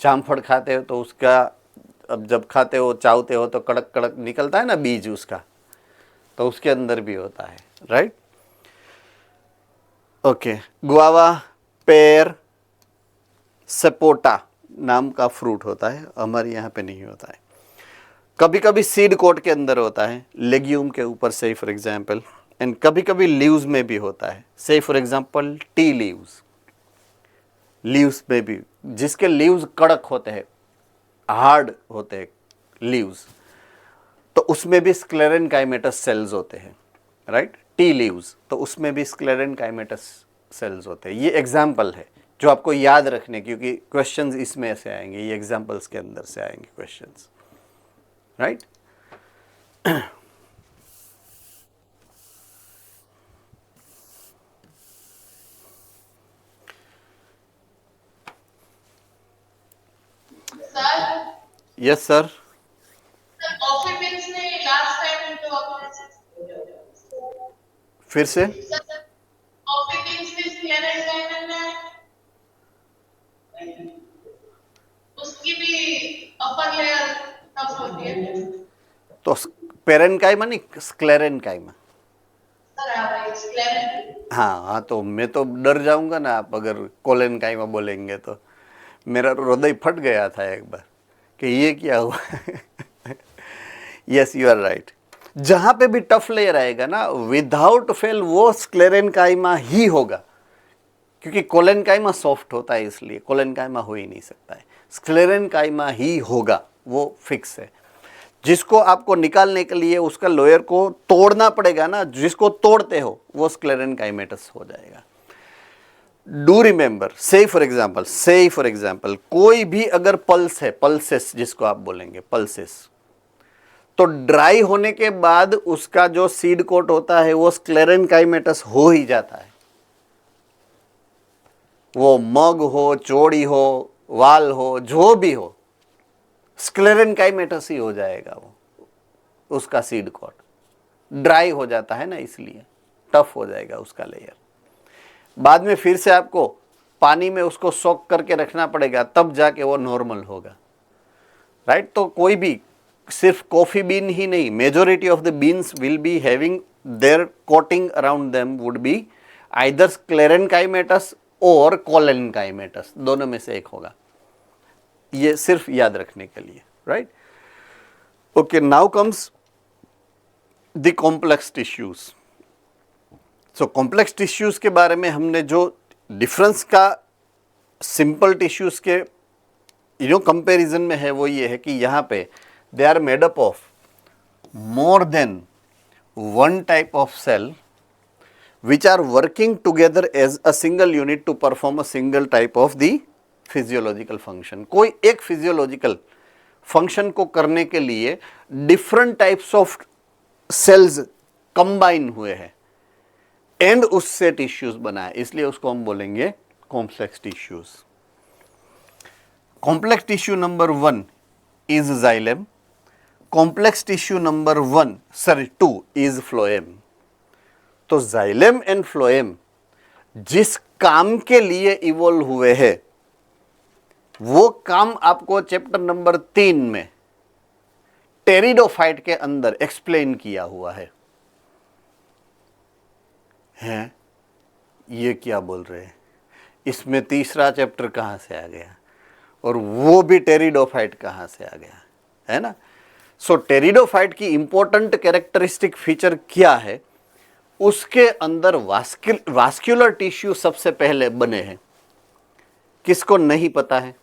जामफल खाते हो तो उसका, अब जब खाते हो चावते हो तो कड़क कड़क निकलता है ना बीज उसका, तो उसके अंदर भी होता है, राइट। ओके, गुआवा, पेर, सपोटा नाम का फ्रूट होता है, हमारे यहाँ पे नहीं होता है। कभी कभी सीड कोट के अंदर होता है, लेग्यूम के ऊपर, से फॉर एग्जांपल, एंड कभी कभी लीव्स में भी होता है, से for example tea leaves. Leaves में भी, जिसके लीव्स कड़क होते हैं, हार्ड होते हैं लीव्स, तो उसमें भी स्क्लेरेन काइमेटस सेल्स होते हैं, राइट। टी लीव्स, तो उसमें भी स्क्लेरेन काइमेटस सेल्स होते हैं। ये एग्जाम्पल है जो आपको याद रखने, क्योंकि क्वेश्चंस इसमें से आएंगे, ये एग्जाम्पल्स के अंदर से आएंगे questions, right. Sir, yes sir. Coffee beans ने लास्ट टाइम जो आपने फिर से कॉफी बीन्स में स्क्लेरेन काइमेटस है, उसकी भी अपर लेयर टफ होती है। तो पेरेनकाइमा नहीं, स्क्लेरेनकाइमा। सर आप स्क्लेरेन, हाँ, तो मैं तो डर जाऊंगा ना आप अगर कोलेनकाइमा बोलेंगे तो। मेरा हृदय फट गया था एक बार कि ये क्या हुआ। Yes, you are right. जहाँ पे भी टफ लेयर आएगा ना, विदाउट फेल वो स्क्लेरेनकाइमा ही होगा, क्योंकि कोलेनकाइमा सॉफ्ट होता है, इसलिए कोलेनकाइमा हो ही नहीं सकता है, स्क्लेरेनकाइमा ही होगा, वो फिक्स है। जिसको आपको निकालने के लिए उसका लोयर को तोड़ना पड़ेगा ना, जिसको तोड़ते हो वो स्क्लेरेनकाइमेटस हो जाएगा। डू रिमेंबर, से फॉर एग्जाम्पल कोई भी अगर पल्स है, पल्सेस जिसको आप बोलेंगे पल्सेस, तो ड्राई होने के बाद उसका जो सीड कोट होता है वो स्क्लेरेनकाइमेटस हो ही जाता है। वो मग हो, चोड़ी हो, वाल हो, जो भी हो, स्क्लेरेनकाइमेटस ही हो जाएगा वो, उसका सीड कोट ड्राई हो जाता है ना, इसलिए टफ हो जाएगा उसका लेयर। बाद में फिर से आपको पानी में उसको सोक करके रखना पड़ेगा, तब जाके वो नॉर्मल होगा, राइट। तो कोई भी, सिर्फ कॉफी बीन ही नहीं, majority of the beans will be having their coating around them would be either sclerenchymatous और कोलेनकाइमेटस, दोनों में से एक होगा। ये सिर्फ याद रखने के लिए, right. Okay, now comes the complex tissues. So complex tissues के बारे में हमने जो डिफरेंस का सिंपल टिश्यूज के कंपैरिजन में है वो ये है कि यहाँ पे they are made up of more than one type of cell which are working together as a single unit to perform a single type of the physiological function। कोई एक physiological function को करने के लिए different types of cells combine हुए हैं and उससे tissues बनाए, इसलिए उसको हम बोलेंगे complex tissues। complex tissue number 1 is xylem, complex tissue number 2 is phloem। तो जाइलेम एंड फ्लोएम जिस काम के लिए इवॉल्व हुए हैं वो काम आपको चैप्टर नंबर 3 में टेरिडोफाइट के अंदर एक्सप्लेन किया हुआ है। हैं? ये क्या बोल रहे हैं? इसमें तीसरा चैप्टर कहां से आ गया और वो भी टेरिडोफाइट कहां से आ गया, है ना। सो टेरिडोफाइट की इंपॉर्टेंट कैरेक्टरिस्टिक फीचर क्या है, उसके अंदर वास्कुलर टिश्यू सबसे पहले बने हैं। किसको नहीं पता है?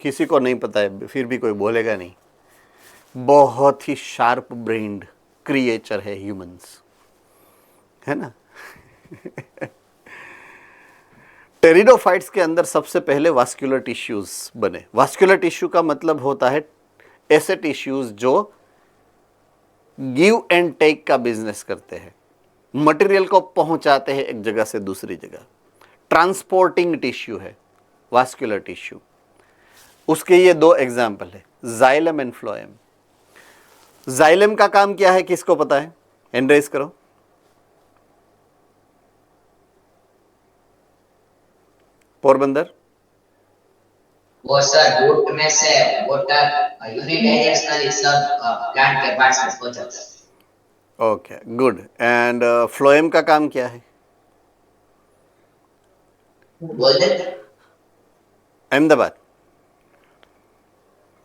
किसी को नहीं पता है, फिर भी कोई बोलेगा नहीं। बहुत ही शार्प ब्रेन्ड क्रिएचर है ह्यूमंस, है ना। टेरिडोफाइट्स के अंदर सबसे पहले वास्कुलर टिश्यूज बने। वास्कुलर टिश्यू का मतलब होता है ऐसे टिश्यूज जो गिव एंड टेक का बिजनेस करते हैं, मटेरियल को पहुंचाते हैं एक जगह से दूसरी जगह। ट्रांसपोर्टिंग टिश्यू है वास्कुलर टिश्यू। उसके ये दो एग्जाम्पल है, जाइलम एंड फ्लोएम। जाइलम का काम क्या है, किसको पता है? हैंड रेज करो। पोरबंदर। वो सर रूट में से वाटर यूनिडायरेक्शनली सब प्लांट के पार्ट्स में पहुंच जाता है। Okay, good. एंड फ्लोएम का काम क्या है? बोल दे। Ahmedabad.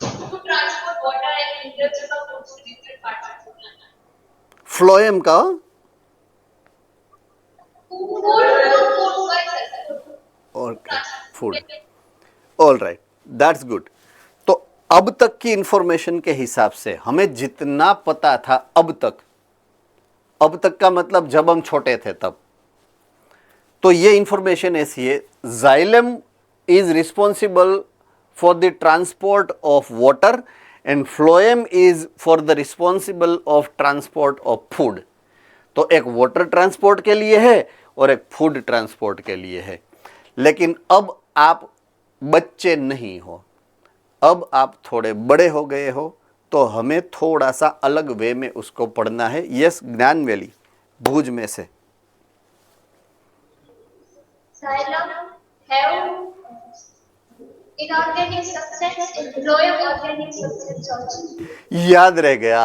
To transport water and minerals from roots to different parts of the plant. Phloem का और food. All right, that's good. तो अब तक की इंफॉर्मेशन के हिसाब से हमें जितना पता था अब तक का मतलब जब हम छोटे थे तब, तो ये इंफॉर्मेशन ऐसी है। Xylem is responsible for the transport of water and phloem is for the responsible of transport of food. तो एक वाटर ट्रांसपोर्ट के लिए है और एक फूड ट्रांसपोर्ट के लिए है। लेकिन अब आप बच्चे नहीं हो, अब आप थोड़े बड़े हो गए हो, तो हमें थोड़ा सा अलग वे में उसको पढ़ना है। यस, ज्ञान वैली भुज में से। Xylem have inorganic substance and phloem organic substance also. याद रह गया।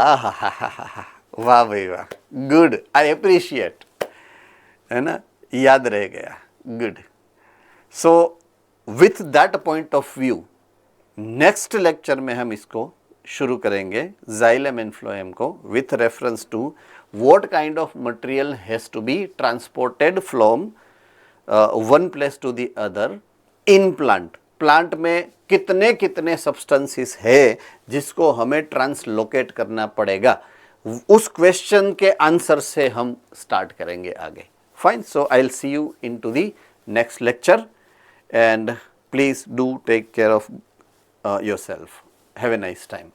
वाह भाई वाह, गुड, आई अप्रिशिएट, है ना, याद रह गया, good. So with that point of view next lecture में हम इसको शुरू करेंगे, जाइलम एंड फ्लोएम को, with reference to what kind of material has to be transported from one place to the other in plant. Plant में कितने कितने substances है जिसको हमें ट्रांसलोकेट करना पड़ेगा, उस क्वेश्चन के आंसर से हम स्टार्ट करेंगे आगे। Fine, so I will see you in to the next lecture and please do take care of yourself. Have a nice time.